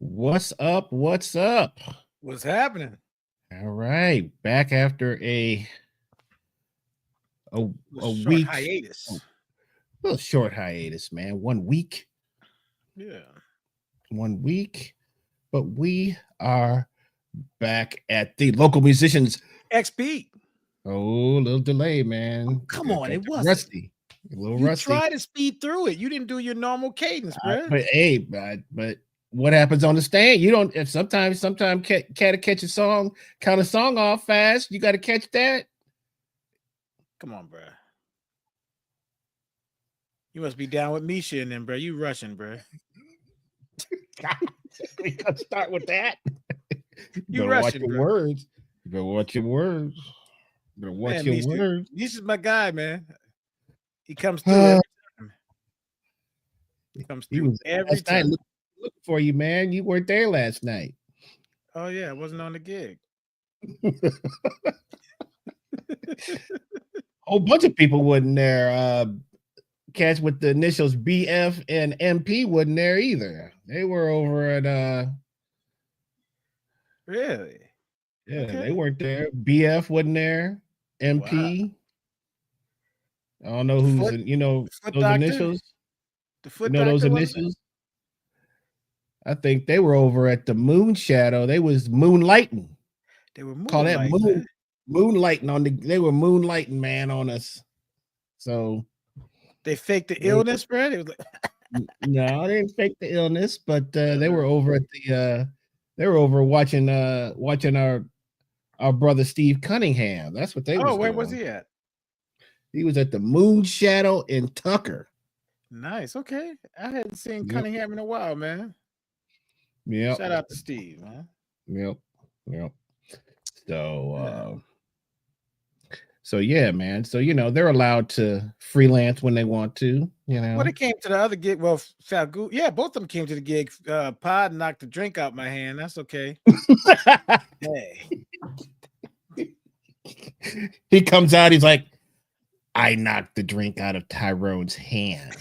What's up? What's up? What's happening? All right, back after a Short week, hiatus. a little short hiatus, man. 1 week, Yeah. 1 week, but we are back at the local musicians. XP. Oh, a little delay, man. Come on, it wasn't rusty. A little you rusty. tried to speed through it. You didn't do your normal cadence, bro. But hey, but what happens on the stand? You don't. If sometimes cat catch a song, count a song off fast. You got to catch that. Come on, bro. You must be down with Misha and then, bro. You rushing, bro. We got to start with that. You better rushing, watch your bro. words. You better watch your words. You better watch Man, your Misha, words. Misha's my guy, man. He comes through every time. He comes He through was every last night time. looking for you, man. You weren't there last night. Oh yeah, I wasn't on the gig. Whole bunch of people wasn't there. Cats with the initials BF and MP wasn't there either. They were over at Really? yeah, Okay. they weren't there. BF wasn't there. MP. Wow. I don't know who's those doctor? initials. The foot You know those doctor initials? I think they were over at the Moon Shadow. They was moonlighting. They were Call that moonlighting on the. They were moonlighting, man, on us. So they faked the illness, bro. It was like no, they didn't fake the illness, but they were over at the. They were over watching our brother Steve Cunningham. That's what they was. Oh, where doing. was he at? He was at the Moon Shadow in Tucker. Nice. Okay, I hadn't seen Cunningham in a while, man. Yeah. Shout out to Steve, man. Yep. So yeah, man. So they're allowed to freelance when they want to. When it came to the other gig, well, Falgout, yeah, both of them came to the gig. Pod knocked the drink out my hand. That's okay. Hey. He comes out. He's like, I knocked the drink out of Tyrone's hand.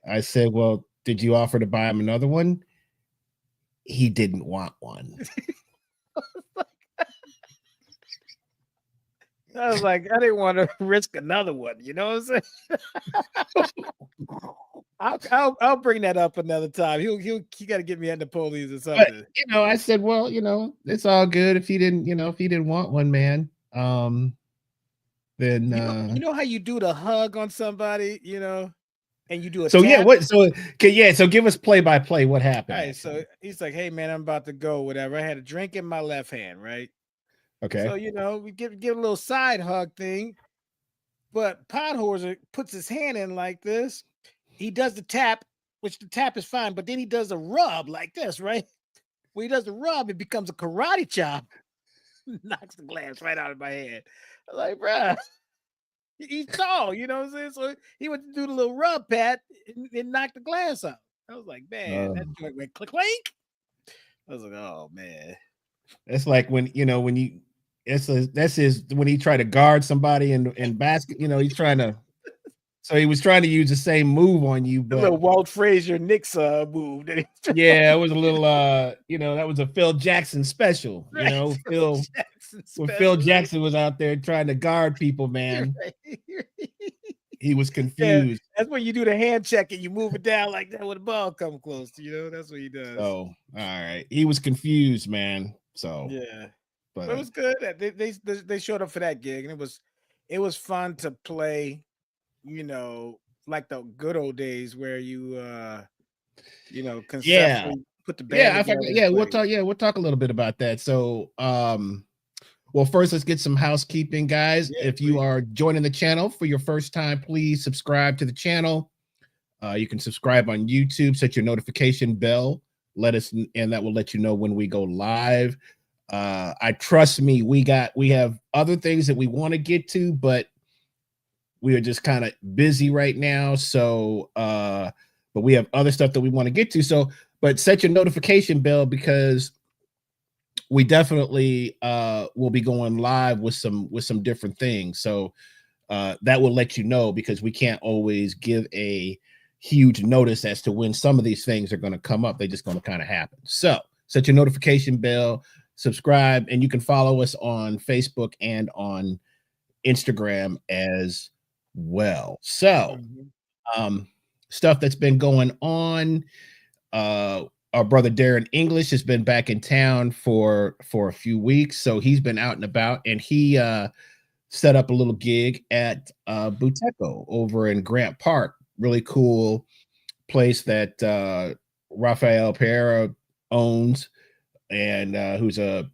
I said, well, did you offer to buy him another one? He didn't want one. I was like, I didn't want to risk another one. You know what I'm saying? I'll bring that up another time. He got to get me at the police or something. But, I said, well, it's all good if he didn't want one, man. Then you know how you do the hug on somebody, and you do a so tap? So give us play by play what happened. All right, so he's like, hey man, I'm about to go, whatever. I had a drink in my left hand, right? Okay. So we give a little side hug thing, but Podhorser puts his hand in like this. He does the tap, which the tap is fine, but then he does a rub like this, right? When he does the rub, it becomes a karate chop. Knocks the glass right out of my hand. I'm like, bruh, he's tall, you know what I'm saying? So he went to do the little rub pat and knock the glass out. I was like, man, that joint went click clink. I was like, oh man. That's like when when he tried to guard somebody in basket, he's trying to. So he was trying to use the same move on you, but the little Walt Frazier Knicks move. Yeah, it was a little that was a Phil Jackson special. Right. Phil Jackson was out there trying to guard people, man. He was Yeah, confused. that's when you do the hand check and you move it down like that when the ball come close. That's what he does. So, all right. He was confused, man. So, Yeah, but it but was good. They showed up for that gig, and it was fun to play. Like the good old days where you yeah. conceptually put the band Yeah, I together forgot. and Yeah, play. we'll talk a little bit about that. So, well, first let's get some housekeeping, guys. Yeah, If you please. are joining the channel for your first time, please subscribe to the channel. You can subscribe on YouTube, set your notification bell, and that will let you know when we go live. I trust me, we have other things that we want to get to, but we are just kind of busy right now. So, but we have other stuff that we want to get to. So, but set your notification bell because we definitely will be going live with some different things. So that will let you know because we can't always give a huge notice as to when some of these things are going to come up. They're just going to kind of happen. So set your notification bell, subscribe, and you can follow us on Facebook and on Instagram as well. So Mhm. um, stuff that's been going on. Our brother Darren English has been back in town for a few weeks, so he's been out and about, and he set up a little gig at Buteco over in Grant Park. Really cool place that Rafael Pereira owns, and who's a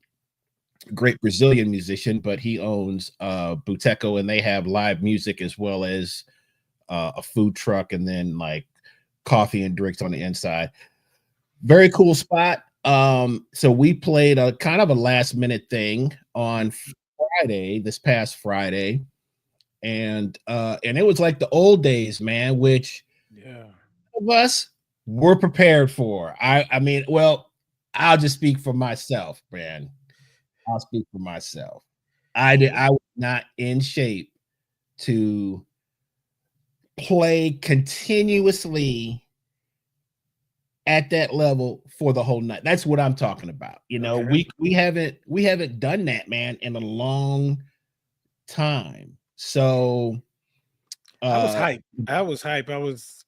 great Brazilian musician, but he owns Buteco, and they have live music as well as a food truck, and then like coffee and drinks on the inside. Very cool spot. So we played a kind of a last minute thing on this past Friday, and it was like the old days, man, which Yeah. of us were prepared for. I mean, well, I'll just speak for myself, man. I'll speak for myself. Yeah. I was not in shape to play continuously at that level for the whole night. That's what I'm talking about. Okay. We haven't done that, man, in a long time. So I was uh hyped. I was hyped. I was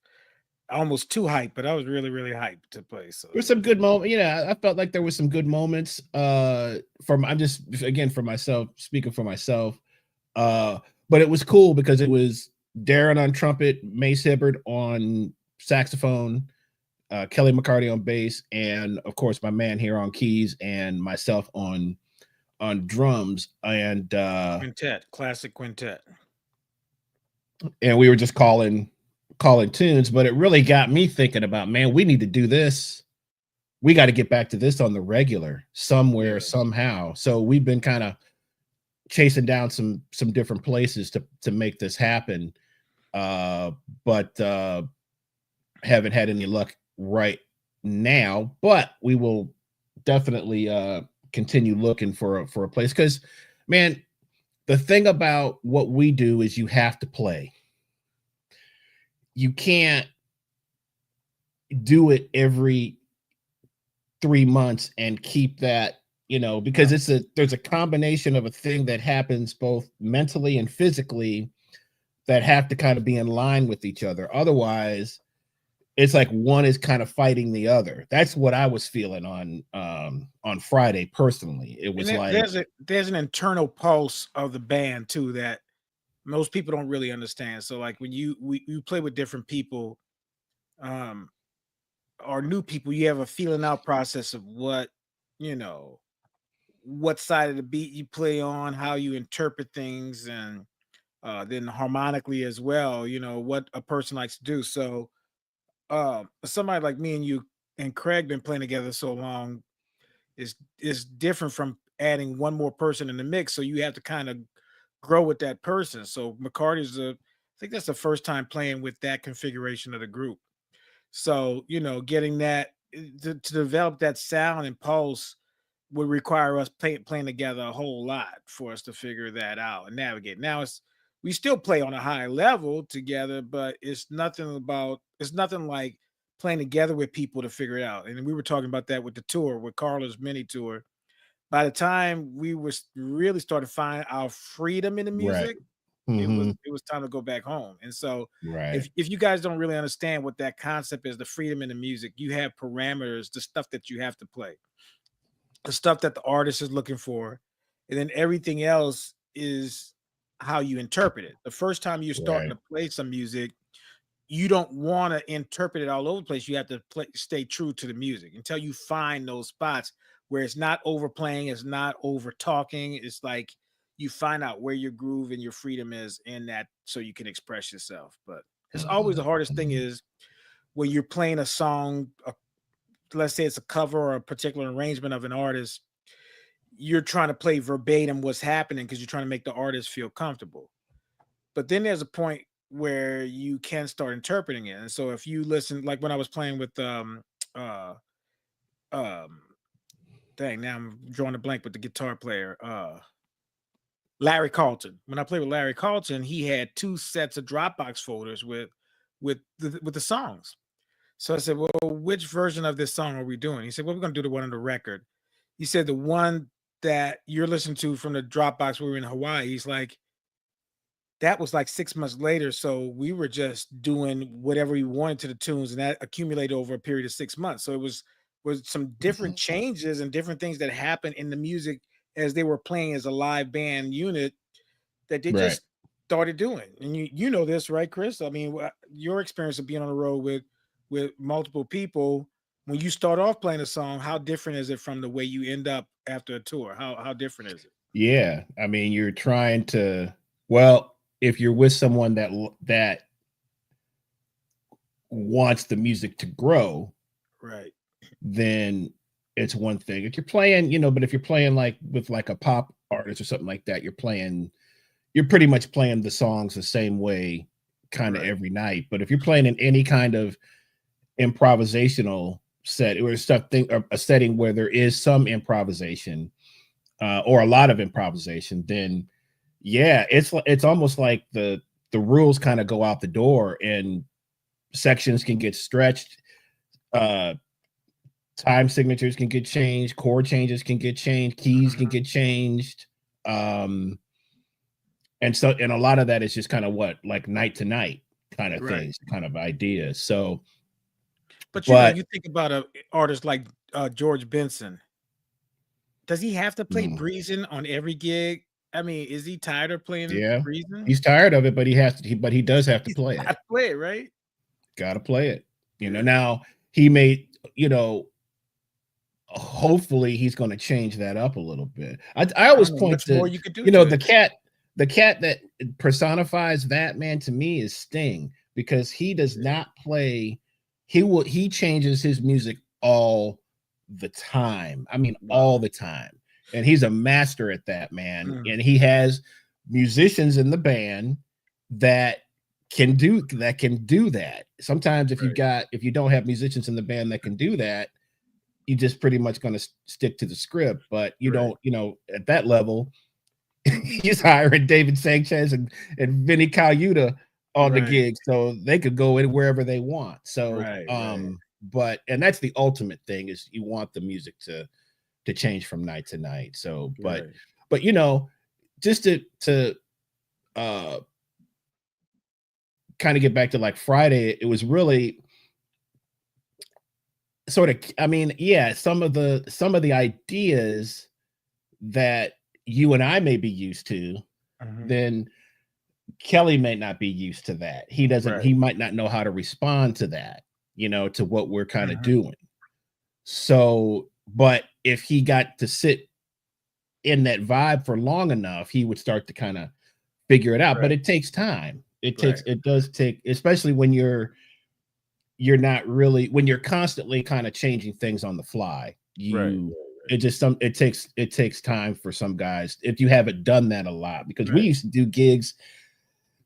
almost too hyped, but I was really, really hyped to play. So there's some good moments. I felt like there was some good moments. From I'm just again for myself, speaking for myself. Uh, but it was cool because it was Darren on trumpet, Mace Hibbard on saxophone, Kelly McCarty on bass, and of course my man here on keys, and myself on drums, quintet, classic quintet. and we were just calling tunes. But it really got me thinking about, man, we need to do this. We got to get back to this on the regular somewhere Yeah. somehow. So we've been kind of chasing down some different places to make this happen, but haven't had any luck right now. But we will definitely continue looking for a place because, man, the thing about what we do is you have to play. You can't do it every 3 months and keep that, because No. there's a combination of a thing that happens both mentally and physically that have to kind of be in line with each other. Otherwise, it's like one is kind of fighting the other. That's what I was feeling on Friday personally. It And was like, there's an internal pulse of the band too that most people don't really understand. So like when you play with different people, um, or new people, you have a feeling out process of you know, what side of the beat you play on, how you interpret things, and then harmonically as well, what a person likes to do. So somebody like me and you and Craig been playing together so long is different from adding one more person in the mix. So you have to kind of grow with that person. So McCarty's I think that's the first time playing with that configuration of the group. So, getting that to develop that sound and pulse would require us playing together a whole lot for us to figure that out and navigate. Now we still play on a high level together, but it's nothing like playing together with people to figure it out. And we were talking about that with the tour, with Carla's mini tour. By the time we really started to find our freedom in the right, music, Mhm. It was time to go back home. And so Right. if you guys don't really understand what that concept is, the freedom in the music, you have parameters, the stuff that you have to play, the stuff that the artist is looking for, and then everything else is how you interpret it. The first time you're starting Right. to play some music, you don't want to interpret it all over the place. You have to stay true to the music until you find those spots where it's not overplaying, it's not over talking. It's like you find out where your groove and your freedom is in that, so you can express yourself. But it's always the Mhm. hardest thing is when you're playing a song, let's say it's a cover or a particular arrangement of an artist, you're trying to play verbatim what's happening because you're trying to make the artist feel comfortable. But then there's a point where you can start interpreting it. And so if you listen, like when I was playing with uh um dang, now I'm drawing a blank with the guitar player, Larry Carlton. When I played with Larry Carlton, he had two sets of Dropbox folders with the songs. So I said, well, which version of this song are we doing? He said, well, we're gonna do the one on the record. He said the one that you're listening to from the Dropbox we were in Hawaii. He's like, that was like 6 months later, so we were just doing whatever we wanted to the tunes, and that accumulated over a period of 6 months. So it was some different changes and different things that happened in the music as they were playing as a live band unit that they Right. just started doing. And you know this, right, Chris? I mean, your experience of being on the road with multiple people, when you start off playing a song, how different is it from the way you end up after a tour? How different is it? Yeah. I mean, you're trying to, well, if you're with someone that wants the music to grow, Right. then it's one thing. If you're playing, but if you're playing like with like a pop artist or something like that, you're pretty much playing the songs the same way kind of Right. every night. But if you're playing in any kind of improvisational set or something, or a setting where there is some improvisation, or a lot of improvisation, then yeah, it's almost like the rules kind of go out the door and sections can get stretched. Uh, Time signatures can get changed, chord changes can get changed, keys can Mhm. get changed. Um, and a lot of that is just kind of what, like night to night kind of Right. things, kind of ideas. So, But but you think about a artist like George Benson. Does he have to play mm, Breezing on every gig? I mean, is he tired of playing yeah, Breezing? he's tired of it, but he has to. But he does have to He's play it. got to play it, right? Got to play it. Yeah. Now he may, hopefully he's going to change that up a little bit. I I always don't know point much more to, you could do to it. the cat that personifies that man to me is Sting, because he does Yeah. not play. He changes his music all the time. I mean, Wow. all the time, and he's a master at that, man. Mm, And he has musicians in the band that can do that. Sometimes right. if you don't have musicians in the band that can do that, you just pretty much going to stick to the script. But you Right. don't, at that level, he's hiring David Sanchez and Vinny Colaiuta on the Right. gig, so they could go in wherever they want. So, Right. Right. but and that's the ultimate thing, is you want the music to change from night to night. So, Right. but just to uh kind of get back to like Friday, it was really sort of, I mean, yeah, some of the ideas that you and I may be used to, Mhm. then Kelly may not be used to that. Right. He might not know how to respond to that, to what we're kind of Mhm. doing. So, but if he got to sit in that vibe for long enough, he would start to kind of figure it out. But Right. it takes time. Right. It does take, especially when you're not really, when you're constantly kind of changing things on the fly. Right. It takes time for some guys if you haven't done that a lot, because we Right. used to do gigs.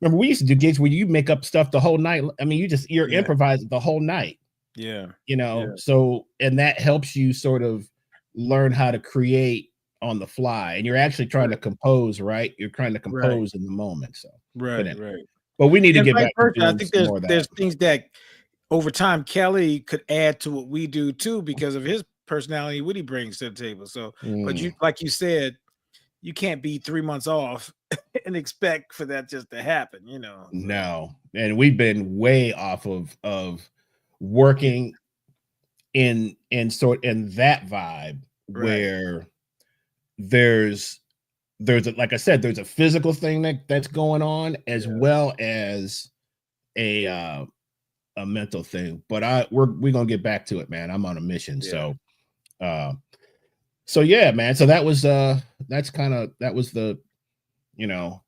Remember, we used to do gigs where you make up stuff the whole night. I mean, you're Yeah. improvising the whole night, Yeah. Yeah. So, and that helps you sort of learn how to create on the fly, and you're actually trying to Right. compose, right? You're trying to Right. compose in the moment. So, but Right. anyway, Right. but we need to And get vice back to versa. I doing think some more of that. there's things that over time Kelly could add to what we do too because of his personality, what he brings to the table. So, but Mm, you like you said, you can't be 3 months off and expect for that just to happen, you know. So. No, and we've been way off of working in that vibe where there's like I said, there's a physical thing that's going on as well as a mental thing. But we're gonna get back to it, man. I'm on a mission. So yeah, man. So that was that was the, you know,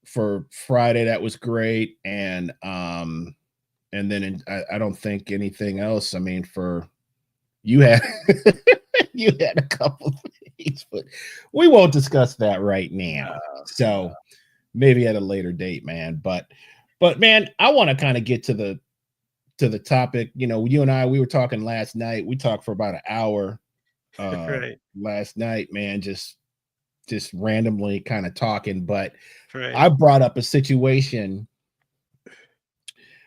for Friday, that was great. And then I don't think anything else. I mean, for you had you had a couple things, but we won't discuss that right now. So maybe at a later date, man. But man, I want to kind of get to the topic. You know, you and I, we were talking last night. We talked for about an hour last night, man, just randomly kind of talking. But I brought up a situation.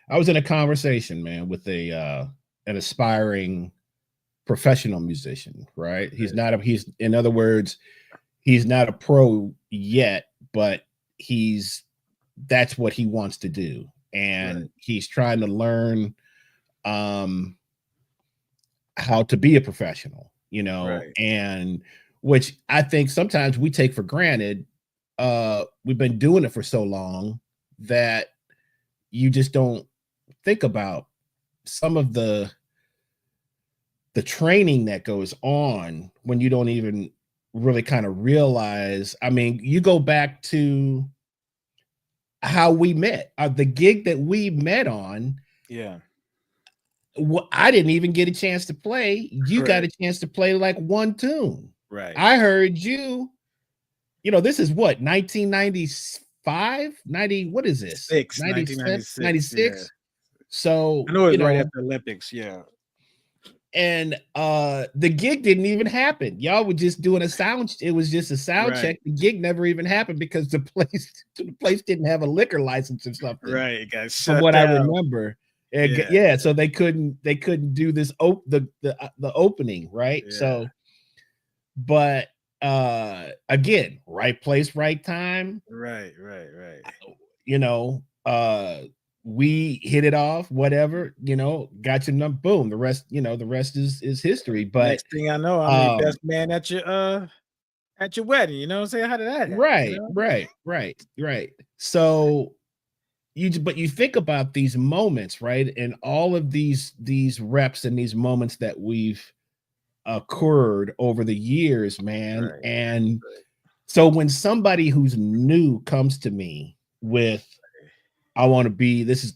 I was in a conversation, man, with an aspiring professional musician, right? He's in other words, he's not a pro yet, but that's what he wants to do. And he's trying to learn how to be a professional, you know, and which I think sometimes we take for granted. We've been doing it for so long that you just don't think about some of the training that goes on when you don't even really kind of realize. I mean, you go back to how we met, the gig that we met on. Yeah. I didn't even get a chance to play. You got a chance to play like one tune. Right. I heard you, you know, this is what, 1995, 90, what is this? 96. Yeah. So I know it was right after the Olympics. Yeah. And the gig didn't even happen. Y'all were just doing a sound. It was just a sound check. The gig never even happened because the place didn't have a liquor license or something. Right. It got shut from what down. I remember. Yeah. So they couldn't do this the opening, right? Yeah. So, but again, right place, right time. Right. You know, we hit it off, whatever, you know, got your number, boom. The rest is history. But next thing I know, I'm the best man at your wedding. You know what I'm saying? How did that happen? Right, you know? right. So but you think about these moments, right? And all of these reps and these moments that we've occurred over the years, man. And so when somebody who's new comes to me with, I want to be, this is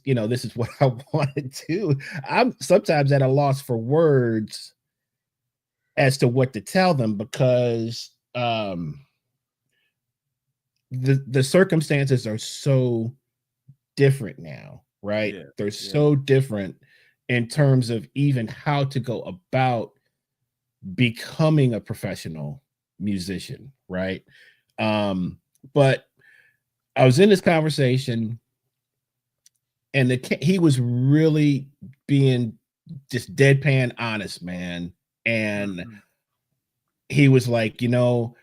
what I want to do, I'm sometimes at a loss for words as to what to tell them, because the circumstances are so different now, right? They're so different in terms of even how to go about becoming a professional musician, right? But I was in this conversation, and he was really being just deadpan honest, man. And he was like, you know,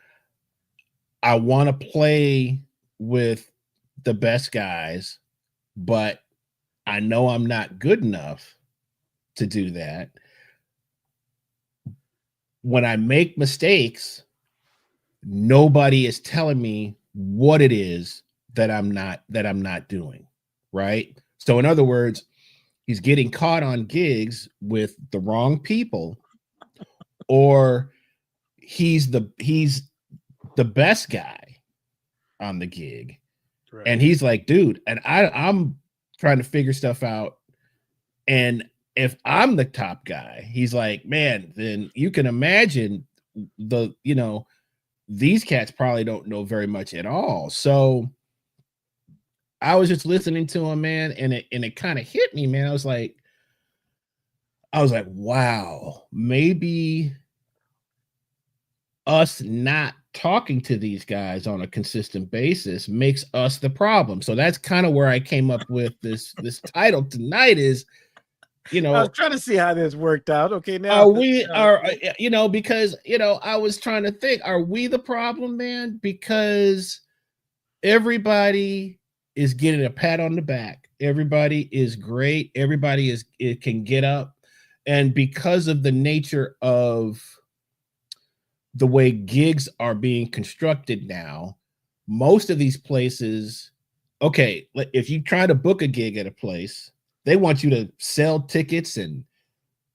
I want to play with the best guys, but I know I'm not good enough to do that. When I make mistakes, nobody is telling me what it is that I'm not doing, right? So in other words, he's getting caught on gigs with the wrong people, or he's the best guy on the gig. Right. And he's like, dude, and I'm trying to figure stuff out. And if I'm the top guy, he's like, man, then you can imagine these cats probably don't know very much at all. So I was just listening to him, man, and it kind of hit me, man. I was like, wow, maybe us not talking to these guys on a consistent basis makes us the problem. So that's kind of where I came up with this title tonight, is You I was know, trying to see how this worked out. Okay, now because I was trying to think, are we the problem, man? Because everybody is getting a pat on the back. Everybody is great. Everybody it can get up. And because of the nature of the way gigs are being constructed now, most of these places, okay, if you try to book a gig at a place, they want you to sell tickets and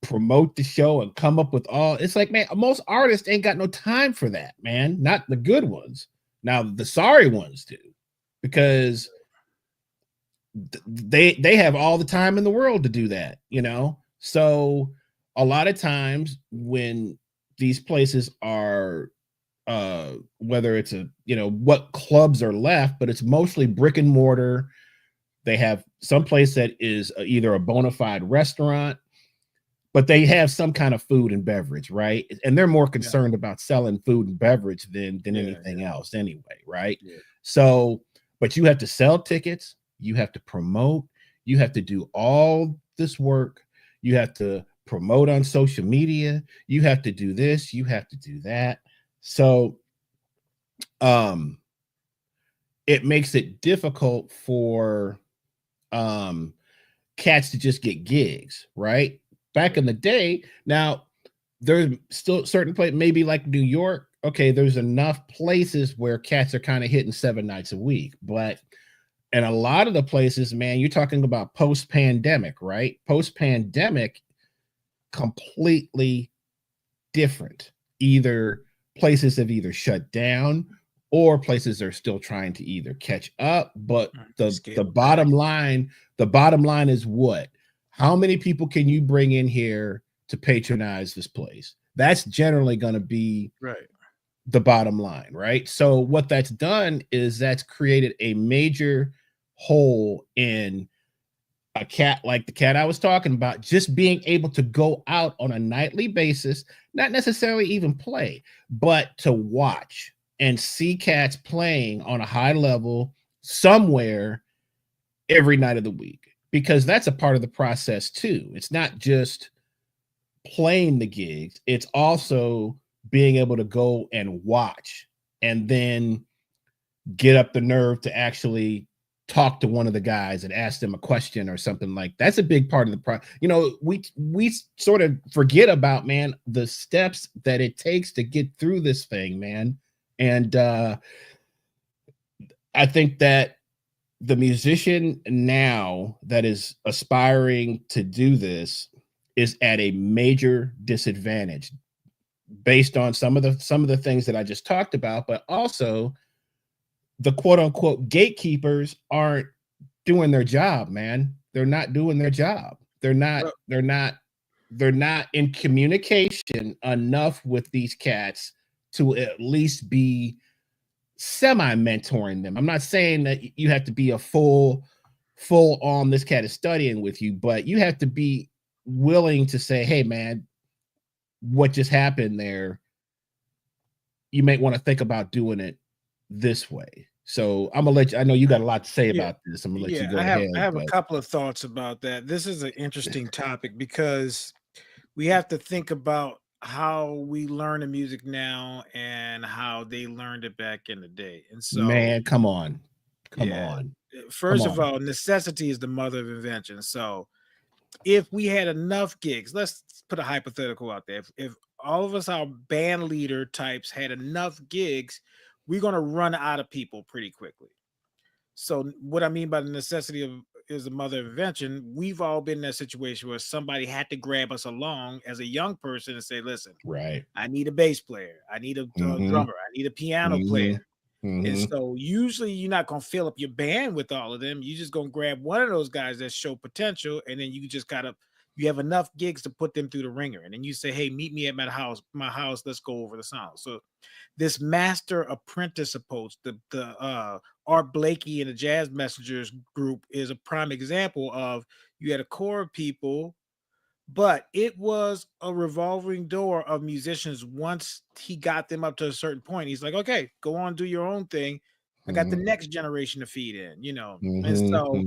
promote the show and come up with all. It's like, man, most artists ain't got no time for that, man. Not the good ones. Now the sorry ones do, because they have all the time in the world to do that, So a lot of times when these places are whether it's what clubs are left, but it's mostly brick and mortar. They have some place that is either a bona fide restaurant, but they have some kind of food and beverage, right? And they're more concerned about selling food and beverage than anything else anyway, right? Yeah. So, but you have to sell tickets, you have to promote, you have to do all this work, you have to promote on social media, you have to do this, you have to do that. So it makes it difficult for cats to just get gigs, right? Back in the day, now there's still certain places, maybe like New York. Okay, there's enough places where cats are kind of hitting 7 nights a week, but and a lot of the places, man, you're talking about post-pandemic, right? Post-pandemic, completely different. Either places have either shut down or places are still trying to either catch up. But the bottom line is what? How many people can you bring in here to patronize this place? That's generally going to be the bottom line, right? So what that's done is that's created a major hole in a cat like the cat I was talking about, just being able to go out on a nightly basis, not necessarily even play, but to watch and see cats playing on a high level somewhere every night of the week, because that's a part of the process too. It's not just playing the gigs, it's also being able to go and watch and then get up the nerve to actually talk to one of the guys and ask them a question or something. Like that's a big part of the we sort of forget about, man, the steps that it takes to get through this thing, man. And I think that the musician now that is aspiring to do this is at a major disadvantage based on some of the things that I just talked about, but also the quote unquote gatekeepers aren't doing their job, man. They're not doing their job. They're not in communication enough with these cats to at least be semi mentoring them. I'm not saying that you have to be a full on this cat is studying with you, but you have to be willing to say, hey man, what just happened there? You might want to think about doing it this way. So I'm gonna let you. I know you got a lot to say about this. I'm gonna let you go ahead. I have a couple of thoughts about that. This is an interesting topic because we have to think about how we learn the music now and how they learned it back in the day. And so, man, come on. First of all, necessity is the mother of invention. So, if we had enough gigs, let's put a hypothetical out there. If all of us, our band leader types, had enough gigs, we're going to run out of people pretty quickly. So what I mean by the necessity of is the mother of invention, we've all been in that situation where somebody had to grab us along as a young person and say, listen, right, I need a bass player, I need a drummer, I need a piano player. And so usually you're not going to fill up your band with all of them. You're just going to grab one of those guys that show potential, and then you just gotta you have enough gigs to put them through the ringer. And then you say, hey, meet me at my house, let's go over the sound. So this master apprentice approach, the Art Blakey and the Jazz Messengers group is a prime example of you had a core of people, but it was a revolving door of musicians. Once he got them up to a certain point, he's like, okay, go on, do your own thing. I got the next generation to feed in, And so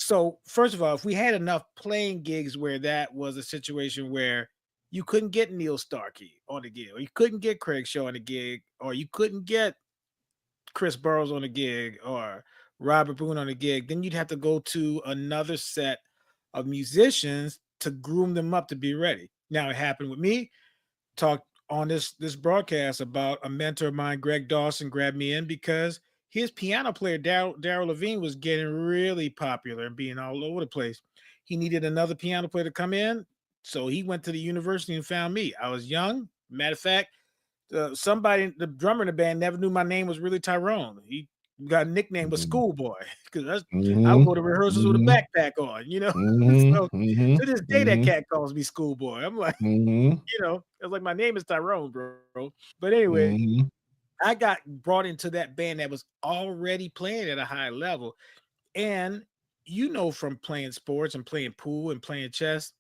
So first of all, if we had enough playing gigs where that was a situation where you couldn't get Neil Starkey on the gig, or you couldn't get Craig Shaw on the gig, or you couldn't get Chris Burrows on a gig or Robert Boone on a gig, then you'd have to go to another set of musicians to groom them up to be ready. Now it happened with me. Talked on this broadcast about a mentor of mine, Greg Dawson, grabbed me in because his piano player Daryl Levine was getting really popular and being all over the place. He needed another piano player to come in, so he went to the university and found me. I was young. Matter of fact, somebody, the drummer in the band, never knew my name was really Tyrone. He got a nickname was Schoolboy because I would go to rehearsals with a backpack on, So to this day, that cat calls me Schoolboy. I'm like, it's like my name is Tyrone, bro. But anyway, I got brought into that band that was already playing at a high level, and from playing sports and playing pool and playing chess,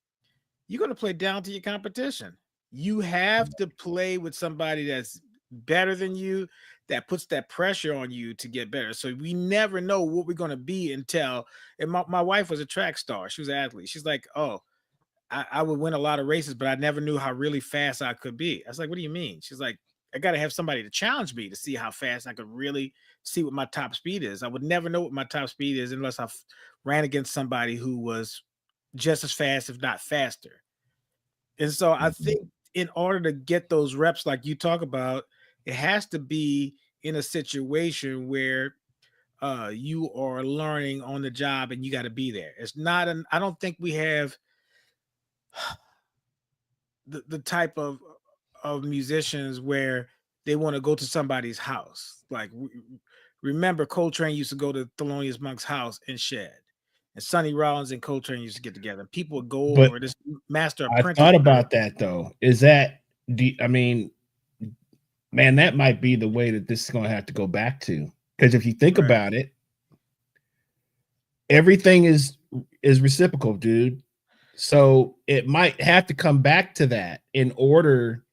you're going to play down to your competition. You have to play with somebody that's better than you, that puts that pressure on you to get better. So we never know what we're going to be until, and my wife was a track star. She was an athlete. She's like, oh, I would win a lot of races, but I never knew how really fast I could be. I was like, what do you mean? She's like, I got to have somebody to challenge me to see how fast I could really see what my top speed is. I would never know what my top speed is unless I ran against somebody who was just as fast, if not faster. And so I think in order to get those reps like you talk about, it has to be in a situation where you are learning on the job and you got to be there. It's not I don't think we have the type of musicians where they want to go to somebody's house. Like remember Coltrane used to go to Thelonious Monk's house and shed. And Sonny Rollins and Coltrane used to get together. And people would go over this master apprentice. I thought about that though. Is that man, that might be the way that this is going to have to go back to. Because if you think about it, everything is reciprocal, dude. So it might have to come back to that in order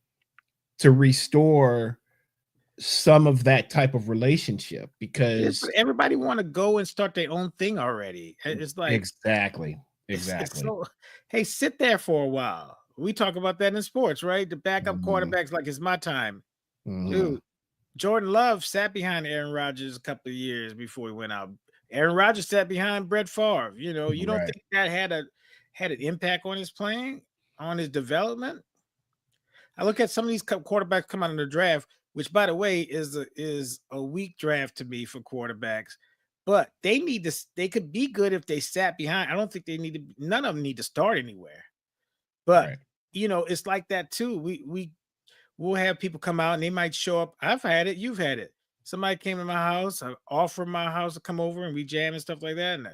to restore some of that type of relationship, because everybody want to go and start their own thing already. It's like exactly. So, hey, sit there for a while. We talk about that in sports, right? The backup quarterbacks, like it's my time, dude. Jordan Love sat behind Aaron Rodgers a couple of years before he went out. Aaron Rodgers sat behind Brett Favre. You don't think that had an impact on his playing, on his development? I look at some of these quarterbacks come out in the draft, which, by the way, is a weak draft to me for quarterbacks. But they could be good if they sat behind. I don't think none of them need to start anywhere. But it's like that too. We'll have people come out and they might show up. I've had it, you've had it. Somebody came to my house, I offered my house to come over and we jam and stuff like that, and I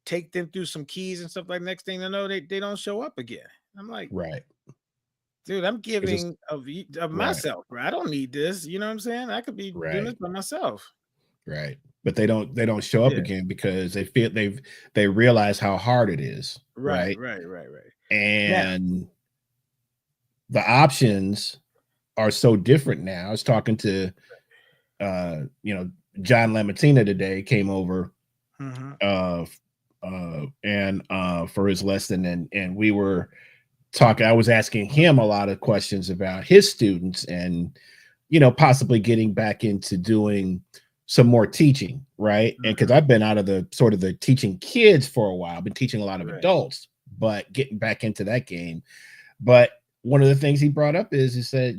take them through some keys and stuff like that. Next thing I know, they don't show up again. I'm like, dude, I'm giving of myself, bro. I don't need this. You know what I'm saying? I could be doing this by myself. Right. But they don't show up again because they feel they realize how hard it is. Right. And the options are so different now. I was talking to John Lamattina today, came over and for his lesson, and we were talking. I was asking him a lot of questions about his students and possibly getting back into doing some more teaching, right? And because I've been out of the sort of the teaching kids for a while, I've been teaching a lot of adults, but getting back into that game. But one of the things he brought up is he said,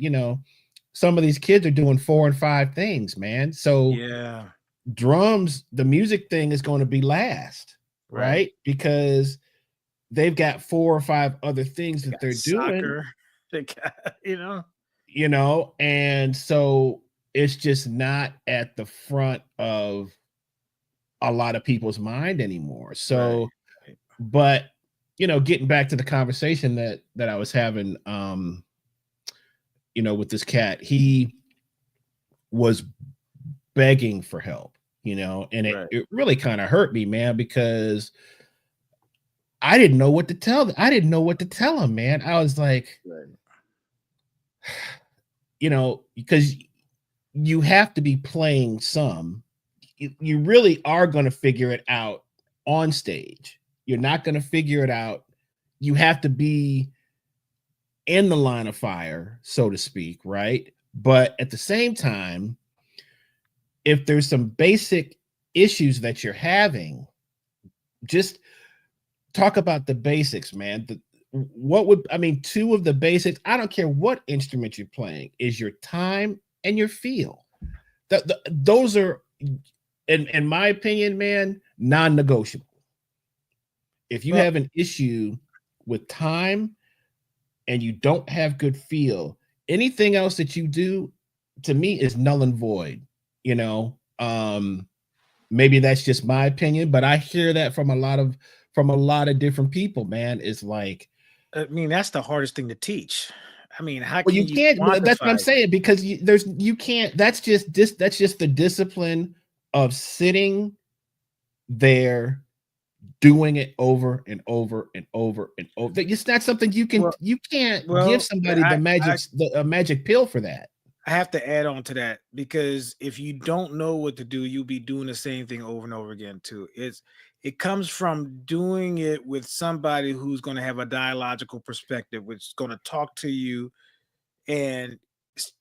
some of these kids are doing 4 and 5 things, man. So drums, the music thing is going to be last, right? Because they've got 4 or 5 other things that they're doing. They got, and so it's just not at the front of a lot of people's mind anymore. So, but getting back to the conversation that I was having, with this cat, he was begging for help, and it really kind of hurt me, man, because I didn't know what to tell them. I didn't know what to tell him, man. I was like, because you have to be playing some. You really are going to figure it out on stage, You're not going to figure it out. You have to be in the line of fire, so to speak, right? But at the same time, if there's some basic issues that you're having, just talk about the basics, man. What would, I mean, two of the basics, I don't care what instrument you're playing, is your time and your feel. Those are, in my opinion, man, non-negotiable. If you have an issue with time and you don't have good feel, anything else that you do, to me, is null and void. You know, maybe that's just my opinion, but I hear that from a lot of different people, man. It's like, I mean, that's the hardest thing to teach. I mean, how well, can you you can't. That's what I'm quantify it? saying, because you can't. That's just the discipline of sitting there doing it over and over and over and over. It's not something you Well, can't give well, somebody the magic pill for that. I have to add on to that, because if you don't know what to do, you'll be doing the same thing over and over again too. It comes from doing it with somebody who's going to have a dialogical perspective, which is going to talk to you and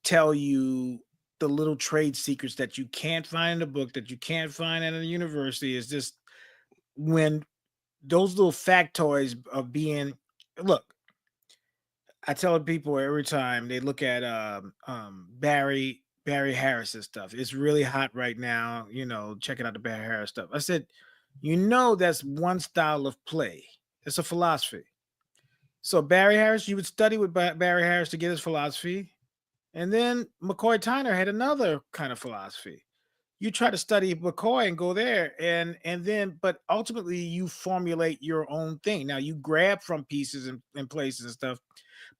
tell you the little trade secrets that you can't find in a book, that you can't find at a university. Is just when those little factoids of being, look, I tell people every time they look at Barry Harris's stuff. It's really hot right now, checking out the Barry Harris stuff. I said, that's one style of play. It's a philosophy. So Barry Harris, you would study with Barry Harris to get his philosophy. And then McCoy Tyner had another kind of philosophy. You try to study McCoy and go there, and then, but ultimately you formulate your own thing. Now you grab from pieces and places and stuff,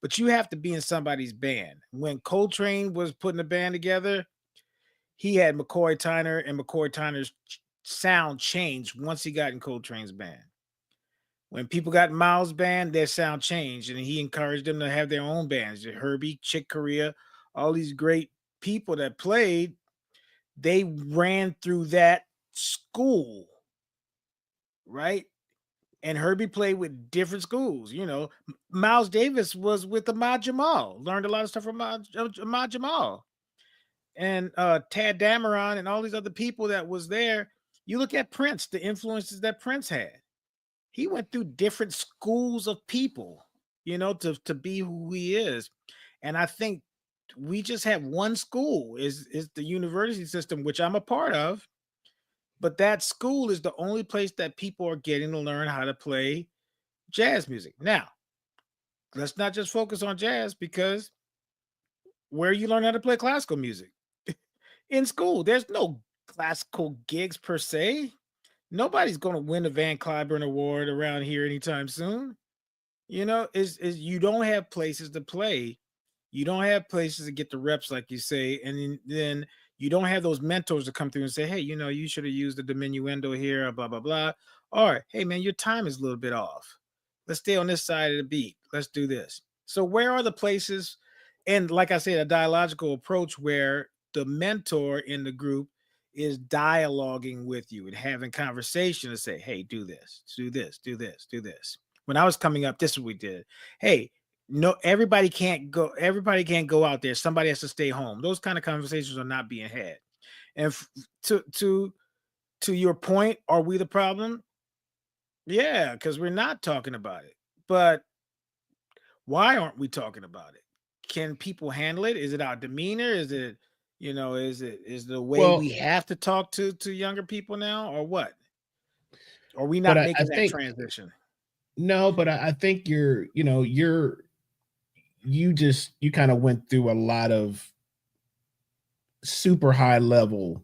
but you have to be in somebody's band. When Coltrane was putting the band together, he had McCoy Tyner, and McCoy Tyner's sound changed once he got in Coltrane's band. When people got in Miles' band, their sound changed, and he encouraged them to have their own bands. Herbie, Chick Corea, all these great people that played, they ran through that school, right? And Herbie played with different schools. Miles Davis was with Ahmad Jamal, learned a lot of stuff from Ahmad Jamal, and Tad Dameron and all these other people that was there. You look at Prince, the influences that Prince had. He went through different schools of people, to be who he is. And I think we just have one school, is the university system, which I'm a part of. But that school is the only place that people are getting to learn how to play jazz music. Now, let's not just focus on jazz, because where you learn how to play classical music in school, there's no classical gigs per se. Nobody's going to win a Van Cliburn Award around here anytime soon. Is you don't have places to play. You don't have places to get the reps, like you say, and then you don't have those mentors to come through and say, hey, you should have used the diminuendo here, blah, blah, blah. Or, hey, man, your time is a little bit off. Let's stay on this side of the beat. Let's do this. So where are the places? And like I said, a dialogical approach where the mentor in the group is dialoguing with you and having conversation to say, hey, do this, do this, do this, do this. When I was coming up, this is what we did. Hey, no, everybody can't go out there. Somebody has to stay home. Those kind of conversations are not being had. And to your point, are we the problem? Yeah, because we're not talking about it. But why aren't we talking about it? Can people handle it? Is it our demeanor? Is it, is the way Well, we have to talk to younger people now, or what? Are we but not I making that think, transition? no, but I think you kind of went through a lot of super high level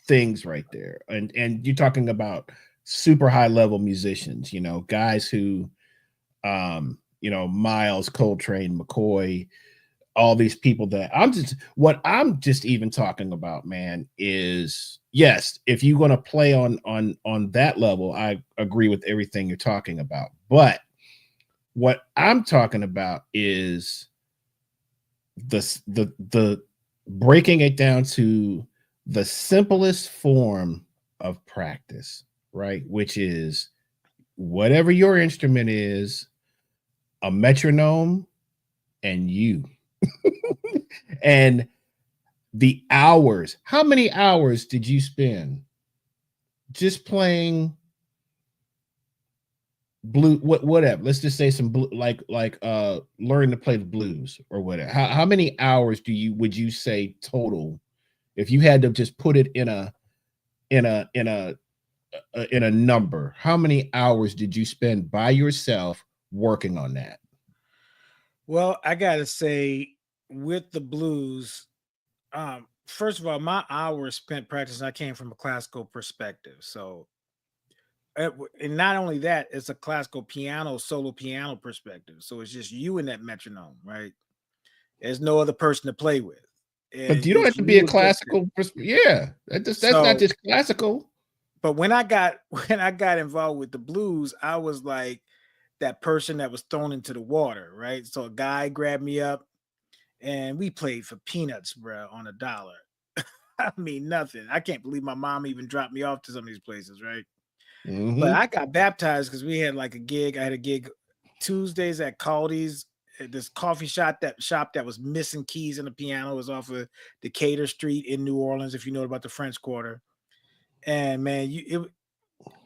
things right there, and you're talking about super high level musicians, guys who, Miles, Coltrane, McCoy, all these people that I'm just even talking about, man, is, yes, if you're going to play on that level, I agree with everything you're talking about. But what I'm talking about is the breaking it down to the simplest form of practice, right? Which is whatever your instrument is, a metronome, and you. And the hours. How many hours did you spend just playing blue? Whatever. Let's just say some blue, like learning to play the blues or whatever. How many hours would you say total if you had to just put it in a number? How many hours did you spend by yourself working on that? Well, I gotta say, with the blues, first of all, my hours spent practicing, I came from a classical perspective. So and not only that, it's a classical piano, solo piano perspective. So it's just you and that metronome, right? There's no other person to play with. But And you don't have it's to be a you against it. classical. Yeah, that's not So, just classical. but when I got when I got involved with the blues, I was like that person that was thrown into the water, right? So a guy grabbed me up and we played for peanuts, bro, on $1. I mean, nothing. I can't believe my mom even dropped me off to some of these places, right? But Hmm. I got baptized because we had like a gig. I had a gig Tuesdays at Caldy's, at this coffee shop that was missing keys in the piano. It was off of Decatur Street in New Orleans, if you know about the French Quarter. And man,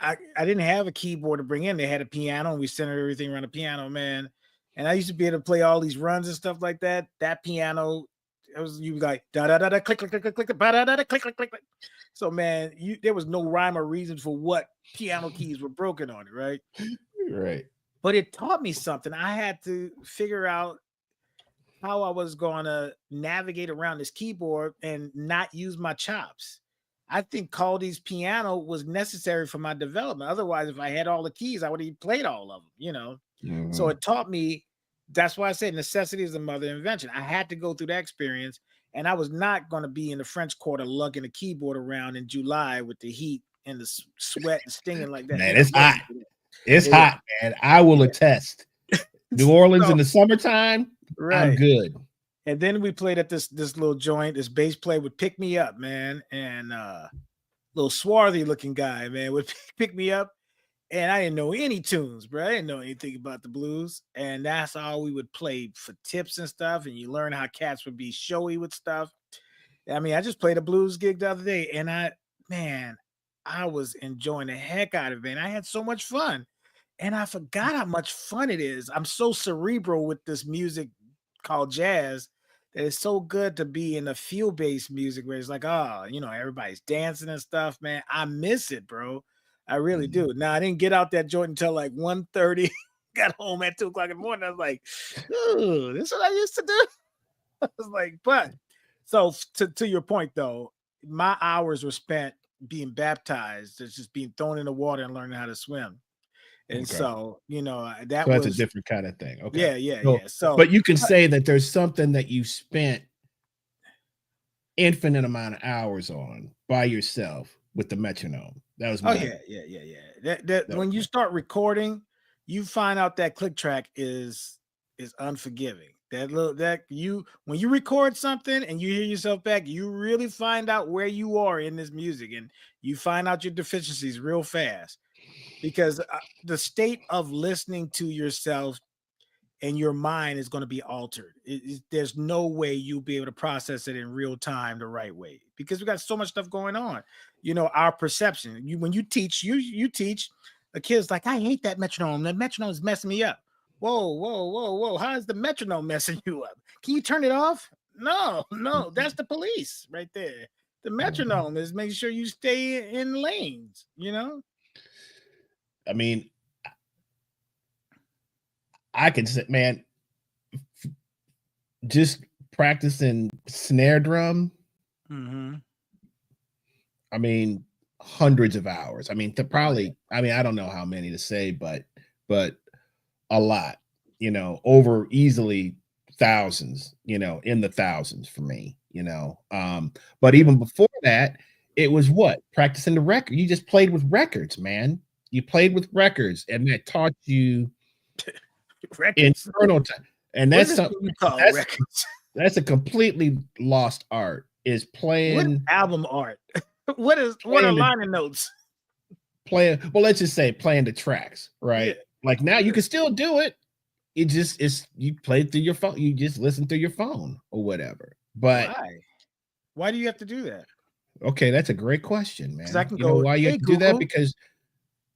I didn't have a keyboard to bring in. They had a piano, and we centered everything around the piano, man. And I used to be able to play all these runs and stuff like that. That piano, it was you like da da da da click click click click click da da da da click click click click. So man, there was no rhyme or reason for what piano keys were broken on it, right? Right. But it taught me something. I had to figure out how I was going to navigate around this keyboard and not use my chops. I think Caldy's piano was necessary for my development. Otherwise, if I had all the keys, I would have played all of them, you know. So Mhm. it taught me. That's why I said necessity is the mother of invention. I had to go through that experience, and I was not going to be in the French Quarter lugging a keyboard around in July with the heat and the sweat and stinging like that. Man, Ain't no it's way. hot. It's It is. hot, man. I will Yeah. attest. New Orleans So in the summertime, I'm right. good. And then we played at this little joint. This bass player would pick me up, man, and little swarthy looking guy, man, would pick me up, and I didn't know any tunes, bro. I didn't know anything about the blues, and that's all we would play for tips and stuff. And you learn how cats would be showy with stuff. I mean, I just played a blues gig the other day, and man, I was enjoying the heck out of it. And I had so much fun, and I forgot how much fun it is. I'm so cerebral with this music called jazz that it's so good to be in a feel-based music where it's like, oh, everybody's dancing and stuff, man. I miss it, bro. I really Mhm. do. Now I didn't get out that joint until like 1:30. Got home at 2 o'clock in the morning. I was like, oh, this is what I used to do. I was like, but so to your point though, my hours were spent being baptized, it's just being thrown in the water and learning how to swim. And Okay. so, So that that's a was different kind of thing. Okay. yeah, yeah, So, yeah. So but you can say that there's something that you spent infinite amount of hours on by yourself with the metronome. That was oh my yeah, yeah, yeah, yeah. That that was when you my start recording, you find out that click track is unforgiving. That little that you when you record something and you hear yourself back, you really find out where you are in this music, and you find out your deficiencies real fast because the state of listening to yourself and your mind is going to be altered. There's no way you'll be able to process it in real time the right way because we got so much stuff going on. Our perception. When you teach, you teach a kid's like, I hate that metronome. That metronome is messing me up. Whoa, whoa, whoa, whoa! How is the metronome messing you up? Can you turn it off? No, no, that's the police right there. The Mhm. metronome is making sure you stay in lanes. I mean, I can say, man, just practicing snare drum. Mm-hmm. I mean, hundreds of hours. I mean, to Oh yeah. probably, I mean, I don't know how many to say, but a lot, over easily thousands, in the thousands for me, But Yeah. even before that, it was what? Practicing the record. You just played with records, man. You played with records, and that taught you Records. internal time. And What is that's this something thing you call that's records? that's a completely lost art is What playing album art? What are playing the liner notes? playing, well, let's just say playing the tracks, right? Yeah. Like now you can still do it. It's you play it through your phone, you just listen through your phone or whatever. But Why? Why do you have to do that? okay, that's a great question, Because I man. can You know go, why you have hey to do that? Google, Because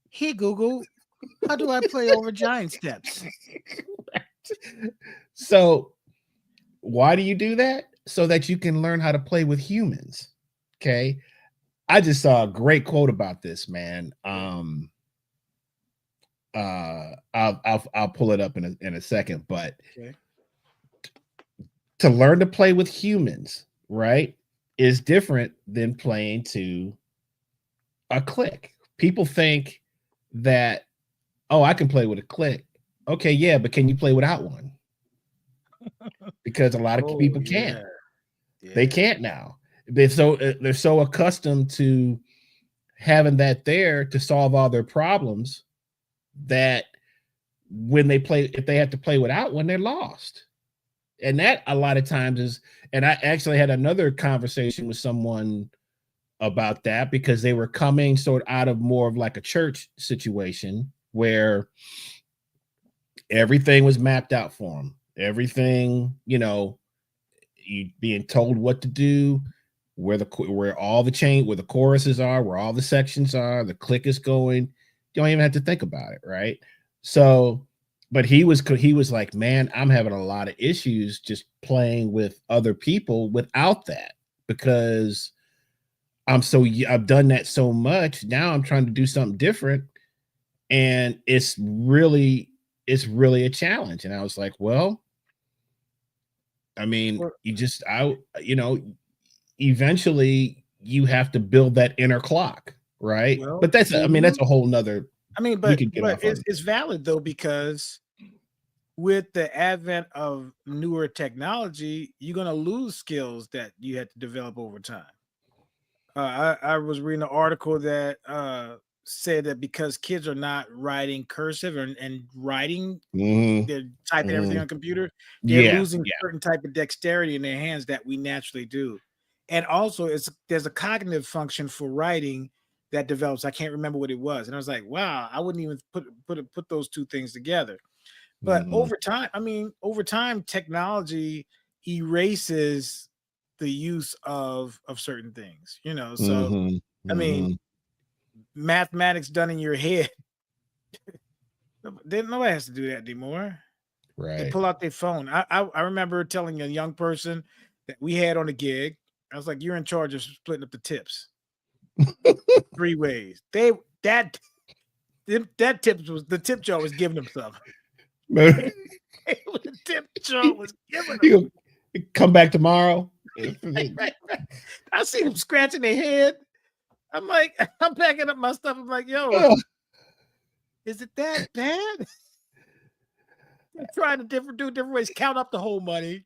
hey Google, how do I play over giant steps? so why do you do that? So that you can learn how to play with humans. Okay. I just saw a great quote about this, man. I'll pull it up in a second, but Okay. to learn to play with humans, right, is different than playing to a click. People think that, oh, I can play with a click. Okay, yeah, but can you play without one? Because a lot of Oh people can't. yeah, They yeah. can't now. They're so accustomed to having that there to solve all their problems that when they play, if they have to play without one, they're lost. And that a lot of times is, and I actually had another conversation with someone about that because they were coming sort of out of more of like a church situation where everything was mapped out for them. Everything, you know, you being told what to do, where all the chain, where the choruses are, where all the sections are, the click is going. You don't even have to think about it, right? So, but he was like, man, I'm having a lot of issues just playing with other people without that because I've done that so much. Now I'm trying to do something different, and it's really a challenge. And I was like, well, I mean, Well, you know, eventually you have to build that inner clock, right? well, But that's, I do mean, that's you? a whole nother, I mean, we but could get but off it's on. it's valid though because with the advent of newer technology, you're gonna lose skills that you had to develop over time. I was reading an article that said that because kids are not writing cursive and writing, Mhm, they're typing everything mhm. on computer, they're Yeah, losing yeah. certain type of dexterity in their hands that we naturally do. And also there's a cognitive function for writing that develops. I can't remember what it was. And I was like, wow, I wouldn't even put those two things together. But Mhm, over time, technology erases the use of certain things, you know. So mhm, I mean, mhm. mathematics done in your head, nobody has to do that anymore. They Right. pull out their phone. I remember telling a young person that we had on a gig. I was like, "You're in charge of splitting up the tips 3 ways." That that tips was the tip jar was giving them something. The tip jar was giving them. You come back tomorrow. Right. I see them scratching their head. I'm like, I'm packing up my stuff. I'm like, yo, Oh, is it that bad? They're trying to do different ways, count up the whole money,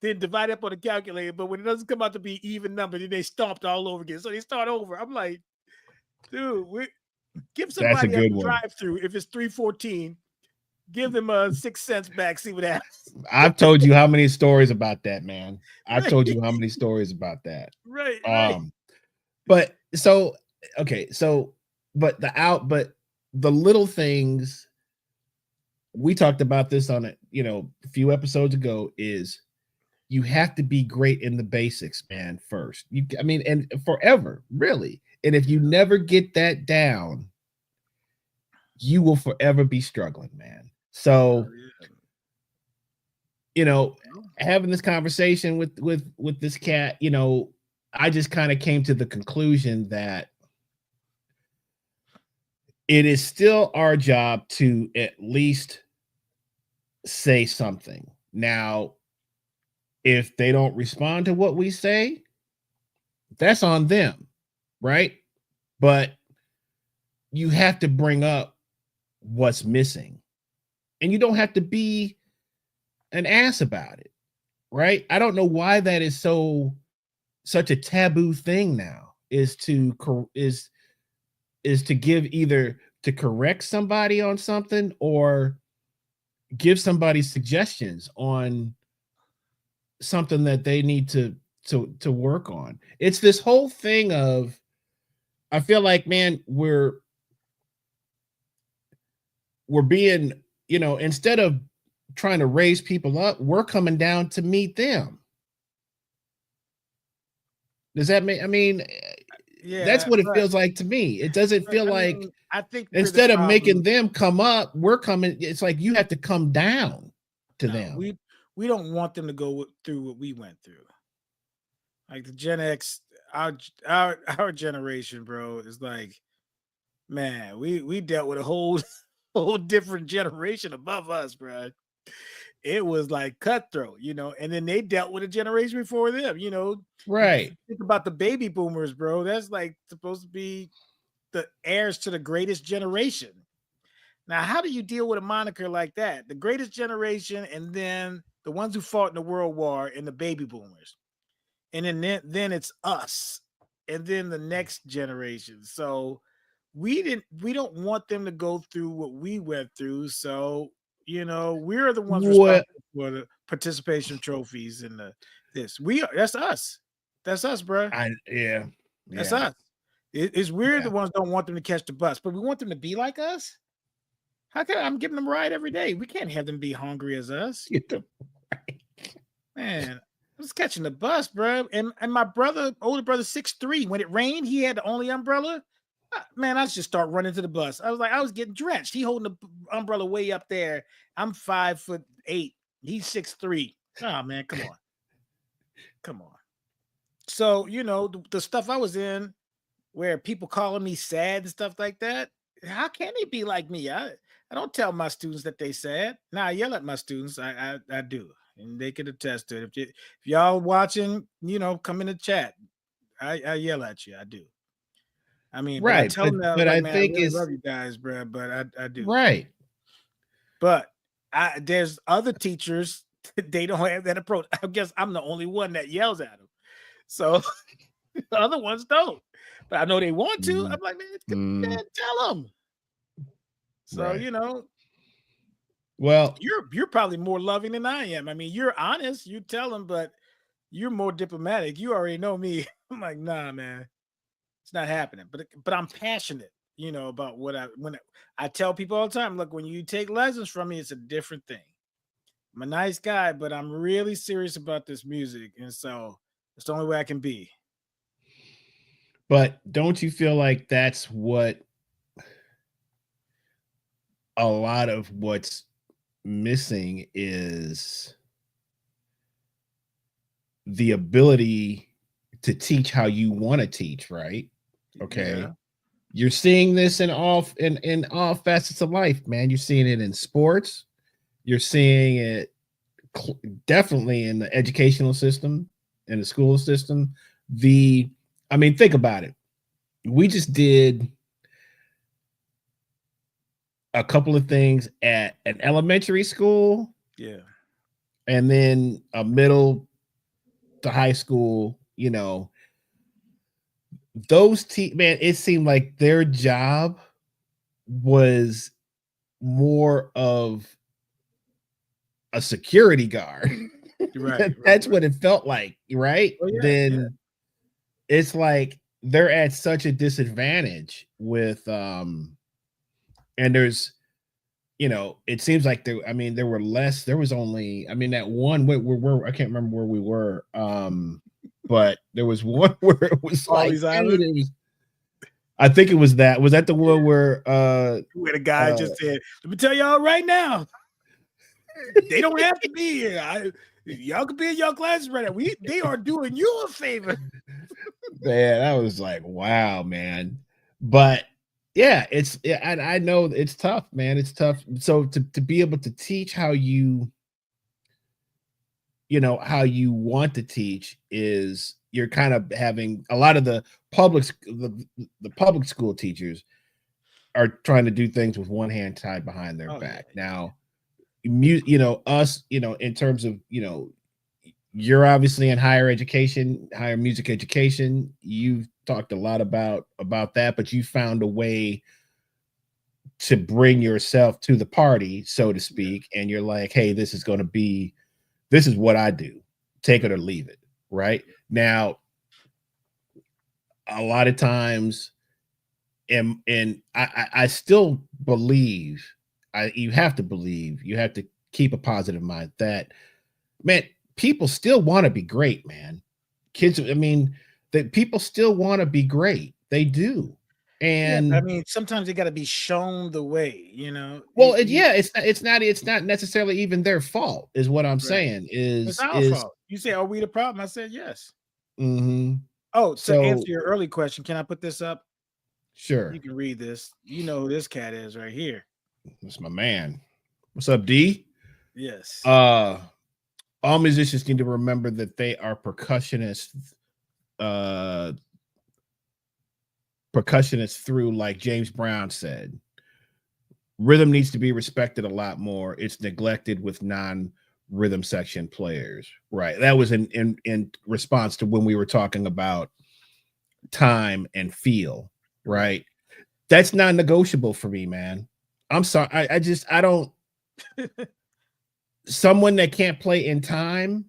then divide it up on a calculator. But when it doesn't come out to be even number, then they stomped all over again. So they start over. I'm like, dude, give that's a somebody at good the one. drive-through if it's 314, give them 6 cents back. See what happens. I've told you how many stories about that, man. I've Right, told you how many stories about that. right. But so okay, so but the little things we talked about this on a, you know, a few episodes ago is you have to be great in the basics, man, first. I mean, and forever, really. And if you never get that down, you will forever be struggling, man. Oh, So, yeah. you know, Well, having this conversation with this cat, you know, I just kind of came to the conclusion that it is still our job to at least say something. Now, if they don't respond to what we say, that's on them, right? But you have to bring up what's missing. And you don't have to be an ass about it, right? I don't know why that is such a taboo thing now is to give either to correct somebody on something or give somebody suggestions on something that they need to work on. It's this whole thing of I feel like man we're being, instead of trying to raise people up, we're coming down to meet them. Does that make, that's Yeah, what it but, feels like to me. It doesn't feel like I think we're the instead of making problem. them come up, we're coming. It's like you have to come down to No, them. we don't want them to go through what we went through. Like the Gen X, our generation, bro, is like, man, we dealt with a whole whole different generation above us, bro. It was like cutthroat, and then they dealt with a generation before them. You Right. think about the baby boomers, bro. That's like supposed to be the heirs to the greatest generation. Now, how do you deal with a moniker like that? The greatest generation, and then the ones who fought in the World War and the baby boomers. And then it's us, and then the next generation. So we don't want them to go through what we went through. So, we're the ones What? responsible for the participation trophies and that's us. That's us, bro. Yeah. That's Yeah. us. It's we're Yeah. the ones don't want them to catch the bus, but we want them to be like us. How can I'm giving them a ride every day? We can't have them be hungry as us. Man, I was catching the bus, bro. And my older brother, 6'3". When it rained, he had the only umbrella. Man, I just start running to the bus. I was getting drenched. He holding the umbrella way up there. I'm 5'8". He's 6'3". Oh man, come on. Come on. So, the stuff I was in where people calling me sad and stuff like that. How can they be like me? I don't tell my students that they sad. Now I yell at my students. I do, and they can attest to it. If y'all watching, come in the chat. I yell at you. I do. But I Right. tell them that I was But like, I man, I think really it's love you guys, bro. But I do. right. But there's other teachers. They don't have that approach. I guess I'm the only one that yells at them. So the other ones don't. But I know they want to. I'm like, man, tell them. So, Right. Well, you're probably more loving than I am. You're honest, you tell them, but you're more diplomatic. You already know me. I'm like, nah, man, it's not happening. But I'm passionate, about when I tell people all the time, look, when you take lessons from me, it's a different thing. I'm a nice guy, but I'm really serious about this music. And so it's the only way I can be. but don't you feel like that's what a lot of what's missing is the ability to teach how you want to teach, right? Okay. Yeah. You're seeing this in all facets of life, man. You're seeing it in sports. You're seeing it definitely in the educational system, in the school system. Think about it. We just did a couple of things at an elementary school, Yeah. and then a middle to high school. Those man, it seemed like their job was more of a security guard. Right. That's what it felt like, right? Oh, yeah. Then it's like they're at such a disadvantage with and there's it seems like there were less. There was only, that one where I can't remember where we were, but there was one where it was like, dude, I think it was that. Was that the one where the guy just said, let me tell y'all right now, they don't have to be here. Y'all can be in your classes right now. They are doing you a favor. Man, I was like, wow, man. But yeah, I know it's tough, man. It's tough. So to be able to teach how how you want to teach is you're kind of having a lot of the public school teachers are trying to do things with one hand tied behind their back. Yeah. Now, us, in terms of, you're obviously in higher education, higher music education. You've talked a lot about that, but you found a way to bring yourself to the party, so to speak. And you're like, hey, this is what I do. Take it or leave it. Right now, a lot of times, and I still believe you have to believe, you have to keep a positive mind that, man, people still want to be great, man. Kids, I mean, that people still want to be great. They do. Yeah, but I And mean, sometimes they got to be shown the way, you know. well, yeah, it's not necessarily even their fault, is what I'm Right. saying. It's our Is fault. You say, "Are we the problem?" I said, "Yes." mm-hmm. Oh, to So answer your early question, can I put this up? You sure, can read this. You know who this cat is right here. that's my man. What's up, D? Yes. Uh, all musicians need to remember that they are percussionists. Uh, percussionists through, like James Brown said. Rhythm needs to be respected a lot more. It's neglected with non-rhythm section players. Right. That was in response to when we were talking about time and feel. Right. That's non-negotiable for me, man. I'm sorry. I don't. Someone that can't play in time.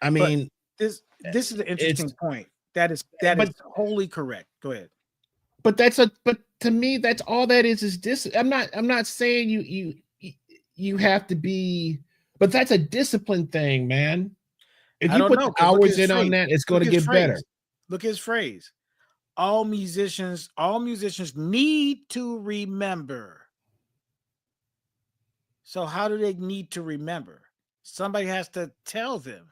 I But mean, this is an it's interesting point. That is but wholly correct. Go ahead. but to me, that's all that is dis. I'm not saying you have to be, but that's a discipline thing, man. If I you don't put know, the because look at hours his in on phrase. that, it's going Look to at his get better. phrase. Look at his phrase. All musicians need to remember. So how do they need to remember? Somebody has to tell them.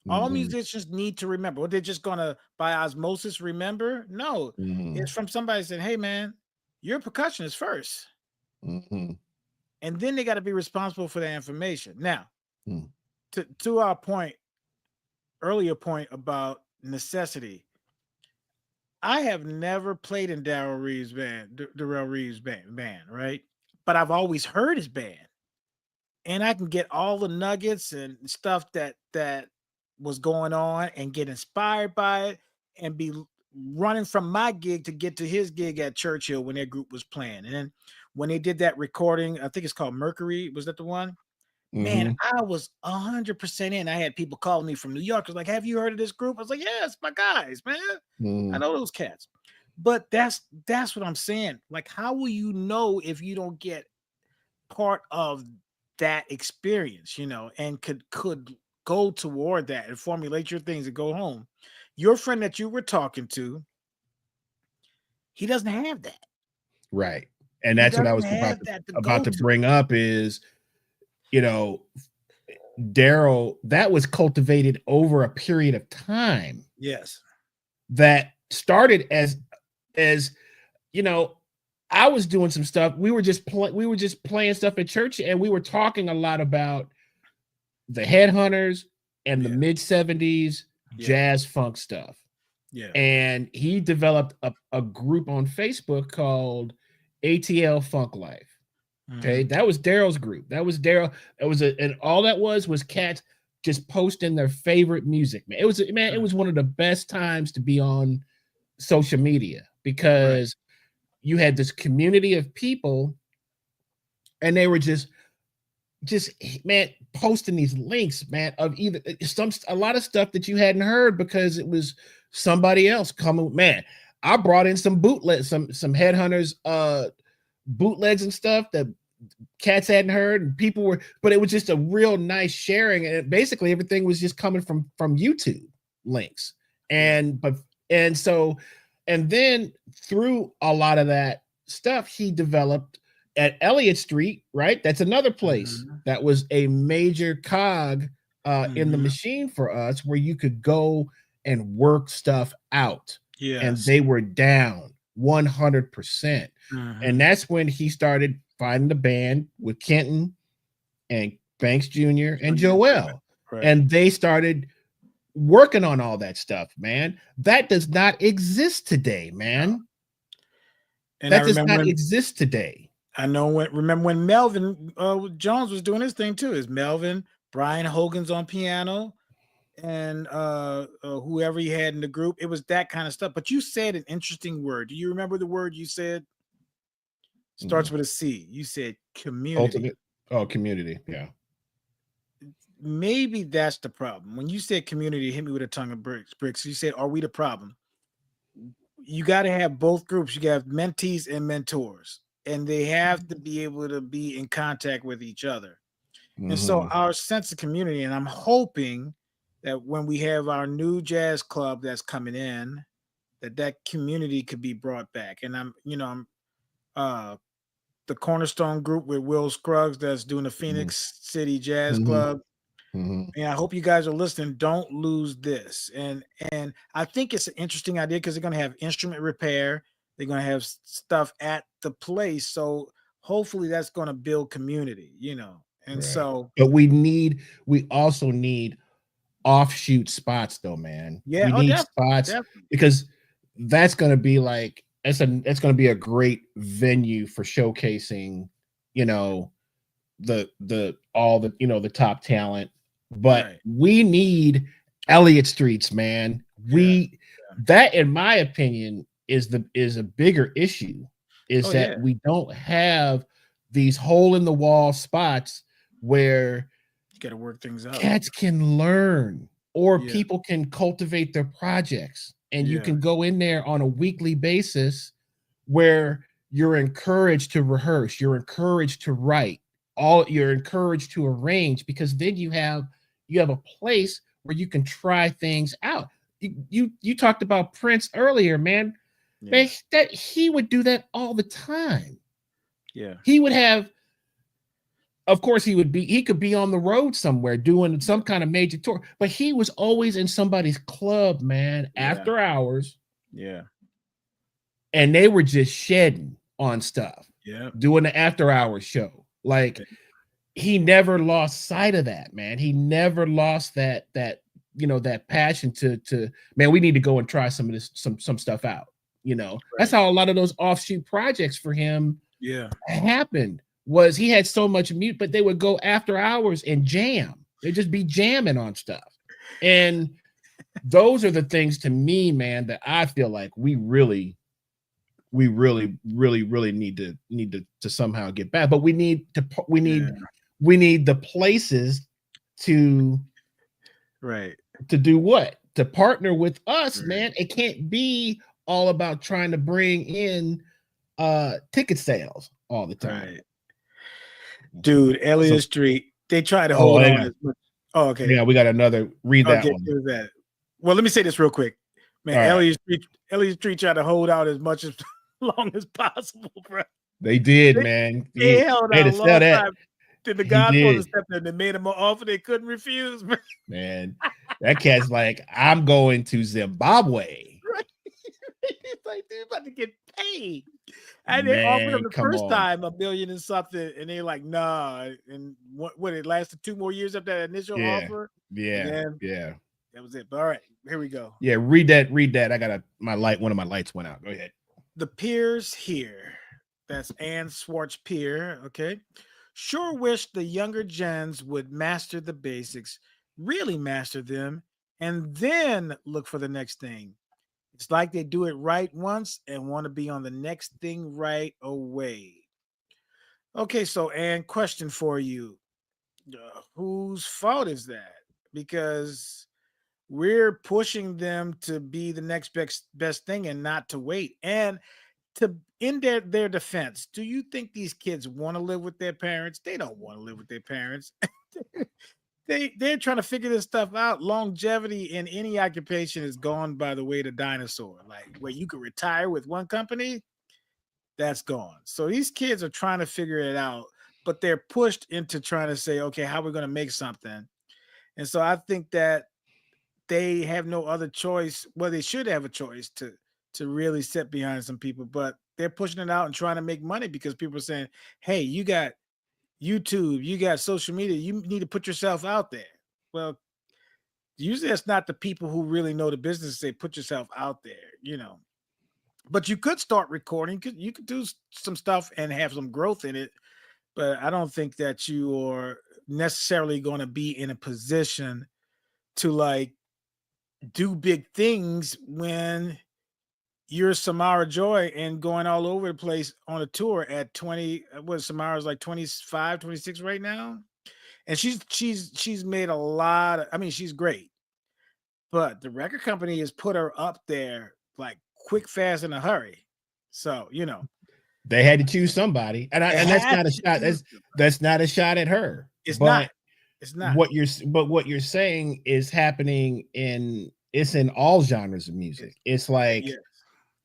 All Mhm, musicians need to remember. What, they're just gonna by osmosis remember? No, mhm, it's from somebody saying, "Hey, man, you're a percussionist first, mhm, and then they got to be responsible for that information." Now, mm. to our earlier point about necessity, I have never played in Darrell Reeves' band, Darrell Reeves' band, right? But I've always heard his band, and I can get all the nuggets and stuff that was going on, and get inspired by it, and be running from my gig to get to his gig at Churchill when their group was playing. And then when they did that recording, I think it's called Mercury. Was that the one? Man, Mhm, I was 100% in. I had people calling me from New York. I was like, "Have you heard of this group?" I was like, "Yeah, it's my guys, man. I mhm. know those cats." But that's what I'm saying. Like, how will you know if you don't get part of that experience, and could go toward that and formulate your things and go home? Your friend that you were talking to, he doesn't have that. Right. And He that's what I doesn't was have that to about go to to. bring up is, you know, Daryl, that was cultivated over a period of time Yes. that started as you know, I was doing some stuff. We were just playing stuff at church, and we were talking a lot about the Headhunters and the Yeah. mid 70s Yeah. jazz funk stuff. Yeah. And he developed a group on Facebook called ATL Funk Life. Okay, Mhm. that was Daryl's group. That was Daryl. It was and all that was cats just posting their favorite music. Man, it Mm. was one of the best times to be on social media Right. because you had this community of people, and they were just man posting these links, man, of either some a lot of stuff that you hadn't heard because it was somebody else coming. Man, I brought in some bootlegs, some Headhunters bootlegs and stuff that cats hadn't heard, and people were, but it was just a real nice sharing, and basically everything was just coming from YouTube links. Right. And but and so and then through a lot of that stuff he developed at Elliott Street, right? That's another place Mhm. that was a major cog in the Mhm. machine for us, where you could go and work stuff out, and Yes. they were down 100%. And Mhm. that's when he started finding the band with Kenton and Banks Jr. and Junior. Joel. Right. And they started working on all that stuff, man. That does not exist today, No. man. And I That does remember not when exist today. remember when Melvin Jones was doing his thing too. Is Melvin, Brian Hogan's on piano, and whoever he had in the group. It was that kind of stuff. But you said an interesting word. Do you remember the word you said? Starts Mhm. with a C. You said community. Ultimate, oh, community. Yeah. Maybe that's the problem. When you said community, hit me with a tongue of bricks. Bricks. You said, "Are we the problem?" You got to have both groups. You got mentees and mentors. and they have to be able to be in contact with each other. And so Mhm. our sense of community, and I'm hoping that when we have our new jazz club that's coming in, that community could be brought back. And I'm uh the Cornerstone group with Will Scruggs that's doing the Mhm. Phoenix City Jazz Mhm. Club. Mhm. And I hope you guys are listening. Don't lose this. And I think it's an interesting idea because they're going to have instrument repair. They're going to have stuff at the place. So hopefully that's going to build community. And Right. so But we also need offshoot spots though, man. yeah, We oh need definitely, spots definitely. because that's gonna be like that's gonna be a great venue for showcasing, you know, the all the the top talent. But Right. we need Elliott Streets, man. Yeah. We That, in my opinion, is a bigger issue. Is Oh that yeah. we don't have these hole in the wall spots where You got to work things out. cats can learn or Yeah. people can cultivate their projects and you Yeah. can go in there on a weekly basis where you're encouraged to rehearse, you're encouraged to write, all you're encouraged to arrange because then you have a place where you can try things out. You talked about Prince earlier, man. Yeah. Man, that he would do that all the time. Yeah. He would have of course he could be on the road somewhere doing Yeah. some kind of major tour, but he was always in somebody's club, man, Yeah. after hours, Yeah. and they were just shedding on stuff, Yeah. doing the after hours show. Like he never lost sight of that, man. He never lost that passion to man, we need to go and try some of this some stuff out. That's Right. how a lot of those offshoot projects for him Yeah. happened. Was he had so much mute, but they would go after hours and jam. They'd just be jamming on stuff. And those are the things to me, man, that I feel like we really need to somehow get back. But Yeah. we need the places to Right. do what? To partner with us, Right. man. It can't be all about trying to bring in ticket sales all the time. Right. Dude, So Elliott Street, they try to oh hold on yeah. as much. Oh, okay. Yeah, we got another read that Okay, one. do that. Well, let me say this real quick. Man, All right. Elliott Street tried to hold out as much as long as possible, bro. They did, They, man. they He held had out to a sell long that. time. Then the He Godfather did, stepped in and made him an offer they couldn't refuse, bro. man. That cat's like, I'm going to Zimbabwe. Right? It's like, dude, about to get paid. And they offered him Man, the come first on. time $1 million and something, and they're like, nah. And what it lasted 2 more years after that initial Yeah, offer. And yeah, then yeah. that was it. But all right, here we go. Yeah, read that. I got one of my lights went out. Go ahead. The peers here. That's Ann Swartz Peer. Okay. Sure wish the younger gens would master the basics, really master them, and then look for the next thing. It's like they do it right once and want to be on the next thing right away. Okay, so Ann, question for you. Whose fault is that? Because we're pushing them to be the next best thing and not to wait. And to in their defense, do you think these kids want to live with their parents? They don't want to live with their parents. They're trying to figure this stuff out. Longevity in any occupation is gone by the way the dinosaur. Like where you could retire with one company, that's gone. So these kids are trying to figure it out, but they're pushed into trying to say, okay, how are we going to make something? And so I think that they have no other choice. Well, they should have a choice to really sit behind some people, but they're pushing it out and trying to make money because people are saying, "Hey, you got YouTube, you got social media, you need to put yourself out there." Well, usually that's not the people who really know the business say put yourself out there. But you could start recording, you could do some stuff and have some growth in it, but I don't think that you are necessarily going to be in a position to like do big things when you're Samara Joy and going all over the place on a tour at 20. What Samara's like 25, 26 right now. And she's made a lot of, I mean, she's great, but the record company has put her up there like quick, fast, in a hurry. So, They had to choose somebody, and that's had not a to shot. choose That's not a shot at her. It's but not. It's not. what you're saying is happening it's in all genres of music. It's like Yes.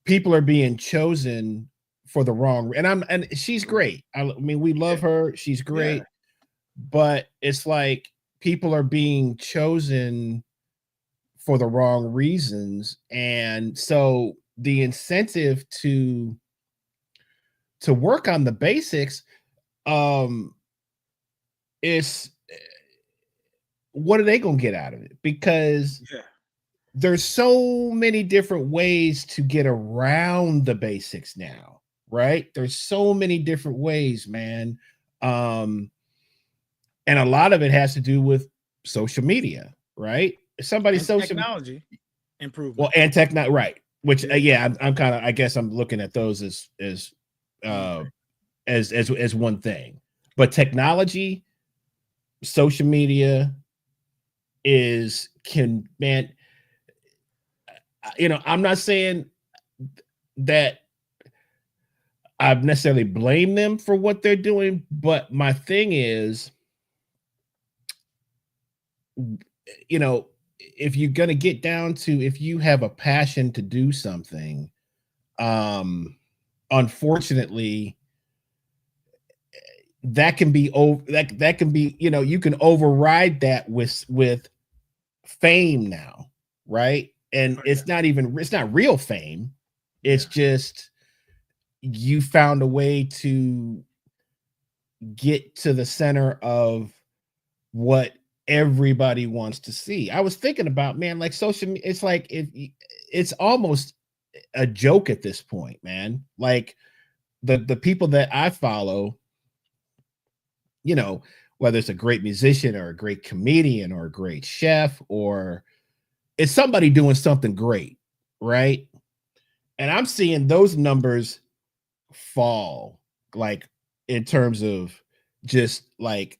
people are being chosen for the wrong, and she's great. I mean, we love her. She's great. Yeah. But it's like people are being chosen for the wrong reasons, and so the incentive to work on the basics is, what are they going to get out of it? Because Yeah. there's so many different ways to get around the basics now, right? There's so many different ways, man. And a lot of it has to do with social media, right? Somebody's social technology improvement. Well, and technology, right? Which I'm kind of, I guess I'm looking at those as one thing. But technology, social media man, I'm not saying that I necessarily blame them for what they're doing, but my thing is, if you're going to get down to, if you have a passion to do something, unfortunately, that can be that can be, you can override that with fame now, right? And it's not real fame. It's just you found a way to get to the center of what everybody wants to see. I was thinking about, man, like social media, it's like it's almost a joke at this point, man. Like the people that I follow, whether it's a great musician or a great comedian or a great chef, or it's somebody doing something great, right? And I'm seeing those numbers fall, like in terms of just like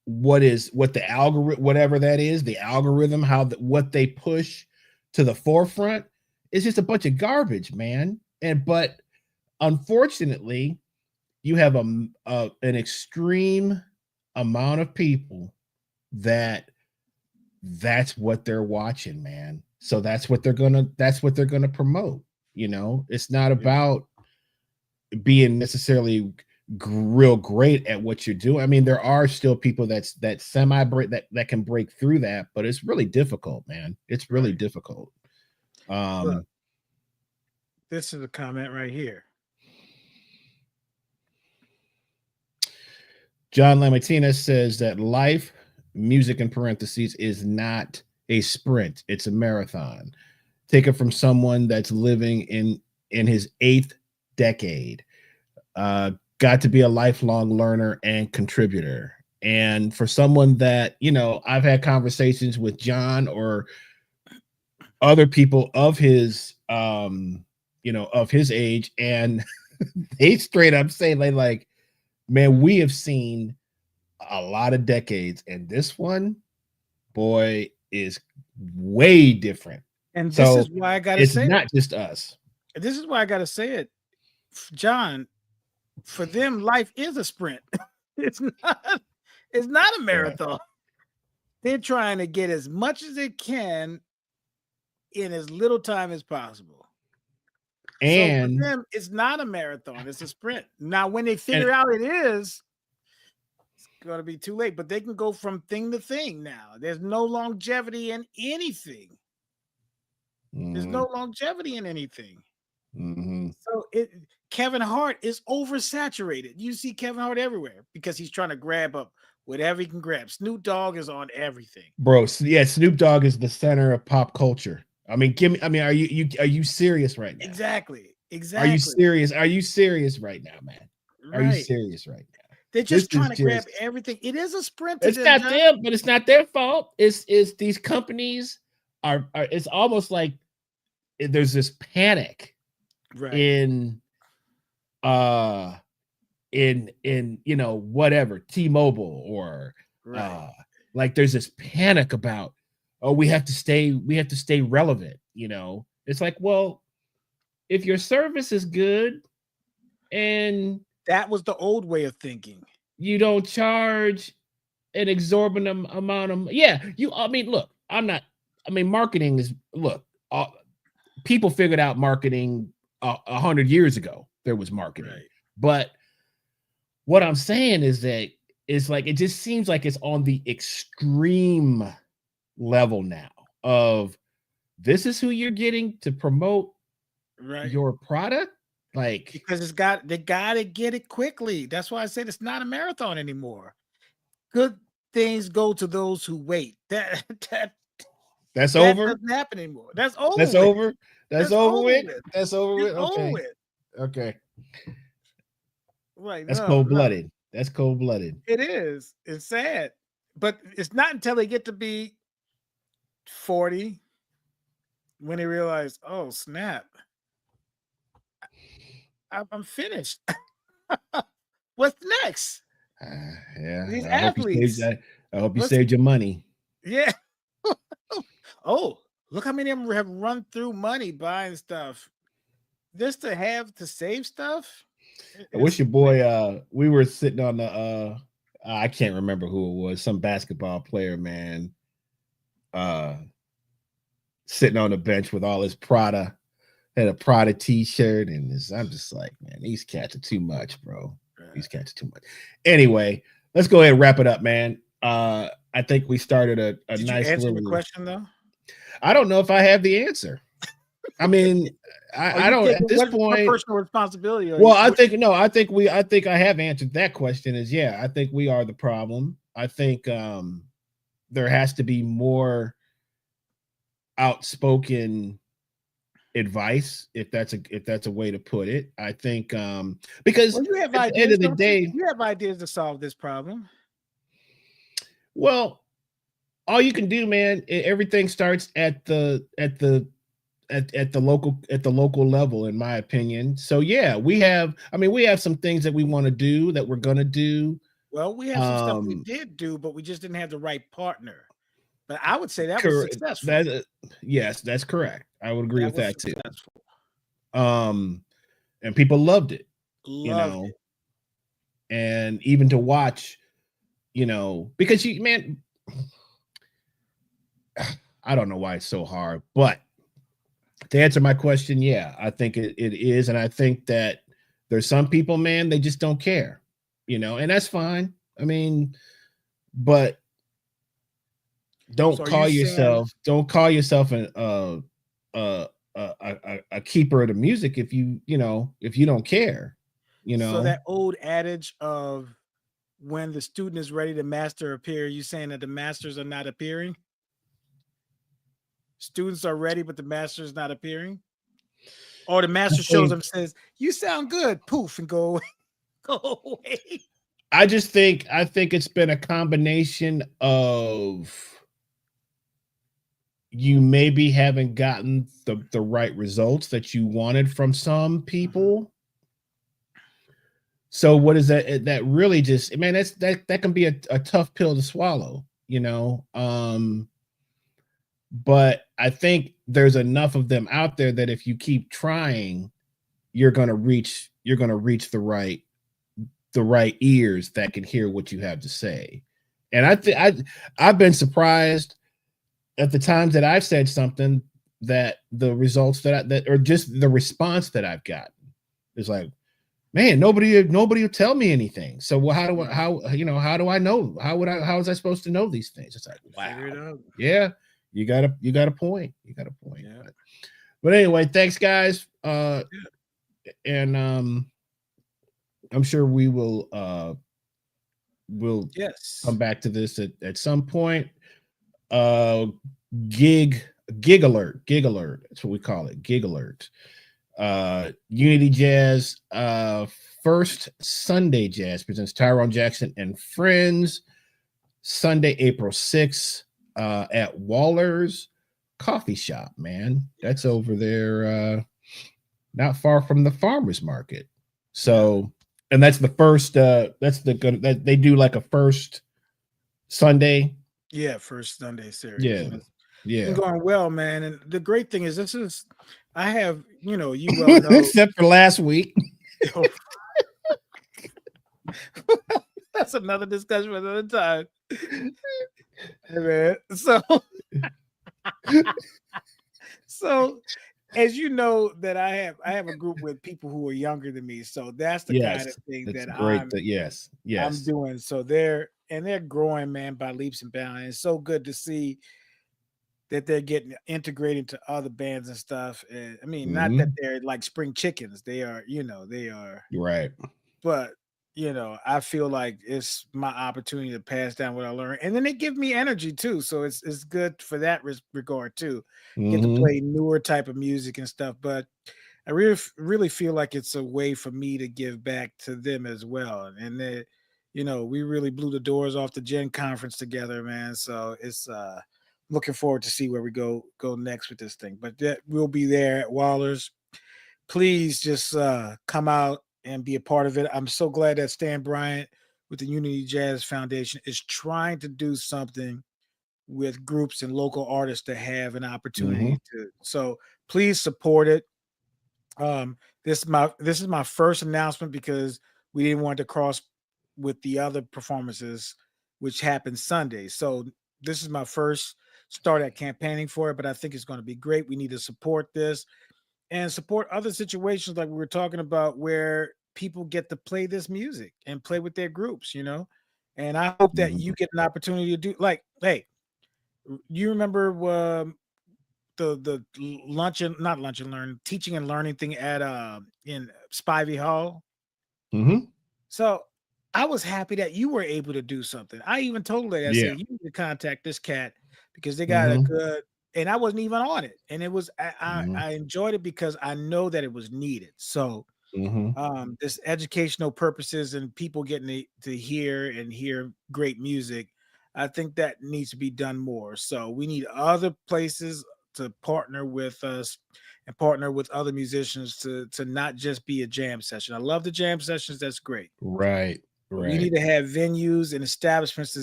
what the algorithm, whatever that is, the algorithm, what they push to the forefront is just a bunch of garbage, man. But unfortunately, you have an extreme amount of people that's what they're watching, man. So that's what they're gonna promote. It's not about being necessarily real great at what you're doing. I mean, there are still people that can break through that, but it's really difficult, man. It's really difficult. Look, this is a comment right here. John Lamartina says that life, music in parentheses, is not a sprint. It's a marathon. Take it from someone that's living in his 8th decade. Got to be a lifelong learner and contributor. And for someone that, I've had conversations with John or other people of his, of his age, and they straight up say, like, man, we have seen a lot of decades, and this one, boy, is way different. And this is why I gotta say it's not just us. This is why I gotta say it, John. For them, life is a sprint. It's not a marathon. Yeah. They're trying to get as much as they can in as little time as possible. And so for them, it's not a marathon, it's a sprint. Now, when they figure out it is, it's going to be too late, but they can go from thing to thing now. There's no longevity in anything. There's no longevity in anything. So Kevin Hart is oversaturated. You see Kevin Hart everywhere because he's trying to grab up whatever he can grab. Snoop Dogg is on everything, bro. Yeah, Snoop Dogg is the center of pop culture. I mean, are you serious right now? Exactly. Are you serious? Are you serious right now, man? Are you serious right now? They're just trying to grab everything. It is a sprint. It's not them, but it's not their fault. It's these companies are. It's almost like there's this panic. Right. In whatever, T-Mobile or like there's this panic about, we have to stay relevant. It's like, well, if your service is good and That was the old way of thinking. you don't charge an exorbitant amount of I mean, look, marketing is people figured out marketing 100 years ago. There was marketing, Right. but what I'm saying is that it's like it just seems like it's on the extreme level now of this is who you're getting to promote Right. your product, like, Because they gotta get it quickly. That's why I said it's not a marathon anymore. Good things go to those who wait. that's That over. doesn't happen anymore. That's over. That's with. over. That's over with. with. That's over It's with. over Okay. with. Okay. Right. That's No, cold blooded. That's cold blooded. It is. It's sad. But it's not until they get to be 40 when they realize, oh snap, I'm finished. What's next? Yeah. These I hope you saved athletes. that. I hope you What's- saved your money. Yeah. Oh, look how many of them have run through money buying stuff just to have to save stuff. I wish your boy we were sitting on the I can't remember who it was, some basketball player, man. Sitting on the bench with all his Prada, had a Prada t-shirt, and I'm just like, man, these cats are too much, bro. These cats are too much. Anyway, let's go ahead and wrap it up, man. I think we started a Did nice you answer little the question though? I don't know if I have the answer. I mean, I don't at this point. Personal responsibility. Well, I think I have answered that question. I think we are the problem. I think there has to be more outspoken advice, if that's a way to put it. I think because you have at the end of the day, you have ideas to solve this problem. Well, all you can do, man, everything starts at the local level, in my opinion. So yeah, we have some things that we want to do, that we're gonna do. Well, we have some stuff we did do, but we just didn't have the right partner. But I would say that was successful. Yes, that's correct. I would agree with that too. And people loved it, it. And even to watch, because man, I don't know why it's so hard, but to answer my question, yeah, I think it is. And I think that there's some people, man, they just don't care, and that's fine. I mean, but don't call yourself a keeper of the music if you don't care, So that old adage of when the student is ready to master appear, you saying that the masters are not appearing? Students are ready, but the master is not appearing? Or the master shows up and says, you sound good, poof, and go away. I think it's been a combination of you maybe haven't gotten the right results that you wanted from some people. So what is that? That really just, man, that can be a tough pill to swallow, but I think there's enough of them out there that if you keep trying, you're gonna reach the right ears that can hear what you have to say. And I've been surprised at the times that I've said something, that the results that or just the response that I've gotten is like, man, nobody will tell me anything. So how do I know? How was I supposed to know these things? It's like, wow. Figure it out. Yeah, you got a point. Yeah. But anyway, thanks guys. And I'm sure we will come back to this at some point. Gig alert. That's what we call it. Gig alert. Unity Jazz, First Sunday Jazz presents Tyrone Jackson and Friends, Sunday, April 6th, at Waller's Coffee Shop, man. That's over there, not far from the farmers market. So, and that's the first, that they do like a first Sunday. Yeah, first Sunday series. Yeah. It's been going well, man. And the great thing is, I have, you well know, except for last week. That's another discussion for another time. Hey, man. So as you know, that I have a group with people who are younger than me. So that's the kind of Yes, thing it's that great. That I'm yes. doing. So they're growing, man, by leaps and bounds. And it's so good to see that they're getting integrated to other bands and stuff. And I mean, not that Mhm. they're like spring chickens. They are, they are, You're right. but I feel like it's my opportunity to pass down what I learned. And then they give me energy too. So it's good for that regard too. Get to Mhm. play newer type of music and stuff. But I really feel like it's a way for me to give back to them as well. And they, we really blew the doors off the Gen Conference together, man. So it's looking forward to see where we go next with this thing. But that we'll be there at Waller's. Please just come out and be a part of it. I'm so glad that Stan Bryant with the Unity Jazz Foundation is trying to do something with groups and local artists to have an Mhm. opportunity to. So please support it. This is my first announcement because we didn't want to cross with the other performances, which happened Sunday. So this is my first start at campaigning for it, but I think it's going to be great. We need to support this and support other situations like we were talking about where people get to play this music and play with their groups. And I hope that Mhm. you get an opportunity to do like, hey, you remember the lunch and not lunch and learn teaching and learning thing at in Spivey Hall. Mhm. So I was happy that you were able to do something. I even told her, I Yeah. said, you need to contact this cat because they got a Mhm. good, and I wasn't even on it. And it was Mhm. I enjoyed it because I know that it was needed. So Mhm. this educational purposes and people getting to hear great music, I think that needs to be done more. So we need other places to partner with us and partner with other musicians to not just be a jam session. I love the jam sessions, that's great. Right. But we Right. need to have venues and establishments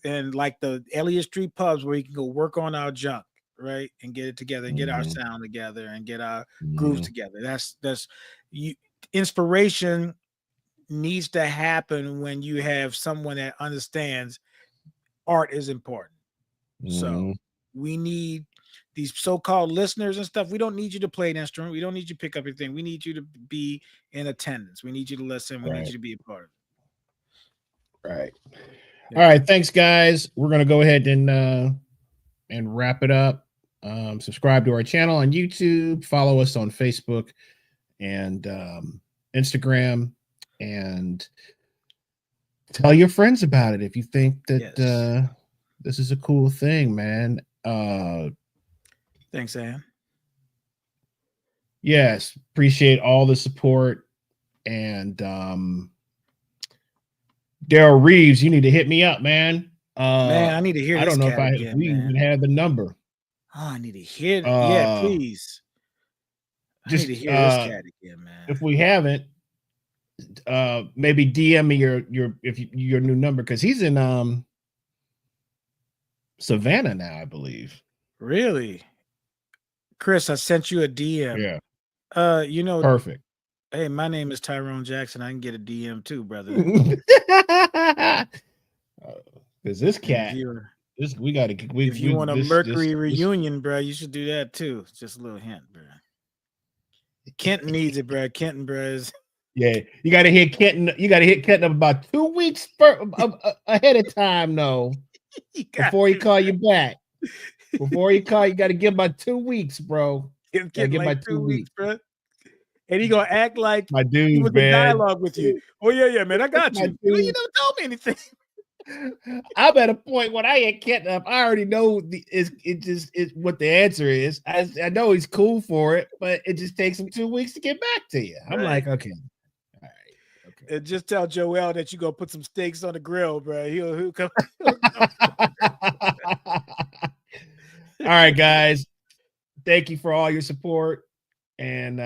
and like the Elliott Street pubs where we can go work on our junk, right? And get it together and get our Mhm. sound together and get our grooves Mhm. together. That's you inspiration needs to happen when you have someone that understands art is important. So Mhm. we need these so-called listeners and stuff. We don't need you to play an instrument. We don't need you to pick up anything. We need you to be in attendance. We need you to listen. We need Right. you to be a part of Right. it. All Yeah. right. Thanks, guys. We're gonna go ahead and wrap it up. Subscribe to our channel on YouTube. Follow us on Facebook and Instagram, and tell your friends about it if you think that Yes. this is a cool thing, man. Thanks, Ann. Yes, appreciate all the support. And Daryl Reeves, you need to hit me up, man. Man, I need to hear I this don't know if cat if again, we even man. have the number. Oh, I need to hear it. Yeah, Uh, please. I need to just hear this cat again, man. if we haven't, maybe DM me your new number because he's in Savannah now, I believe. Really? Chris, I sent you a DM. Yeah, Uh, you know, perfect. hey, my name is Tyrone Jackson. I can get a DM too, brother. Because this And if cat, you this we got to if you we want a this Mercury reunion, bro, you should do that too. Just a little hint, bro. Kenton needs it, bro. Kenton, bro, is yeah, you got to hit Kenton. You got to hit Kenton up about 2 weeks ahead of time, though, you got before he to, call bro. you back. Before he call, you got to give him about 2 weeks, bro. It's Got to getting give like about 2 2 weeks, weeks. bro. And he gonna act like My he dude, was in man. dialogue with you. Oh yeah, man, I That's got my you. You dude. never told me anything. I'm at a point when I ain't Kenton up. I already know it's what the answer is. I know he's cool for it, but it just takes him 2 weeks to get back to you. I'm Right. like, okay, all right, okay. And just tell Joel that you gonna put some steaks on the grill, bro. He'll come. All right, guys. Thank you for all your support. And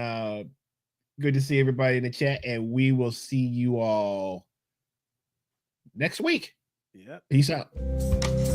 good to see everybody in the chat. And we will see you all next week. Yep. Peace out.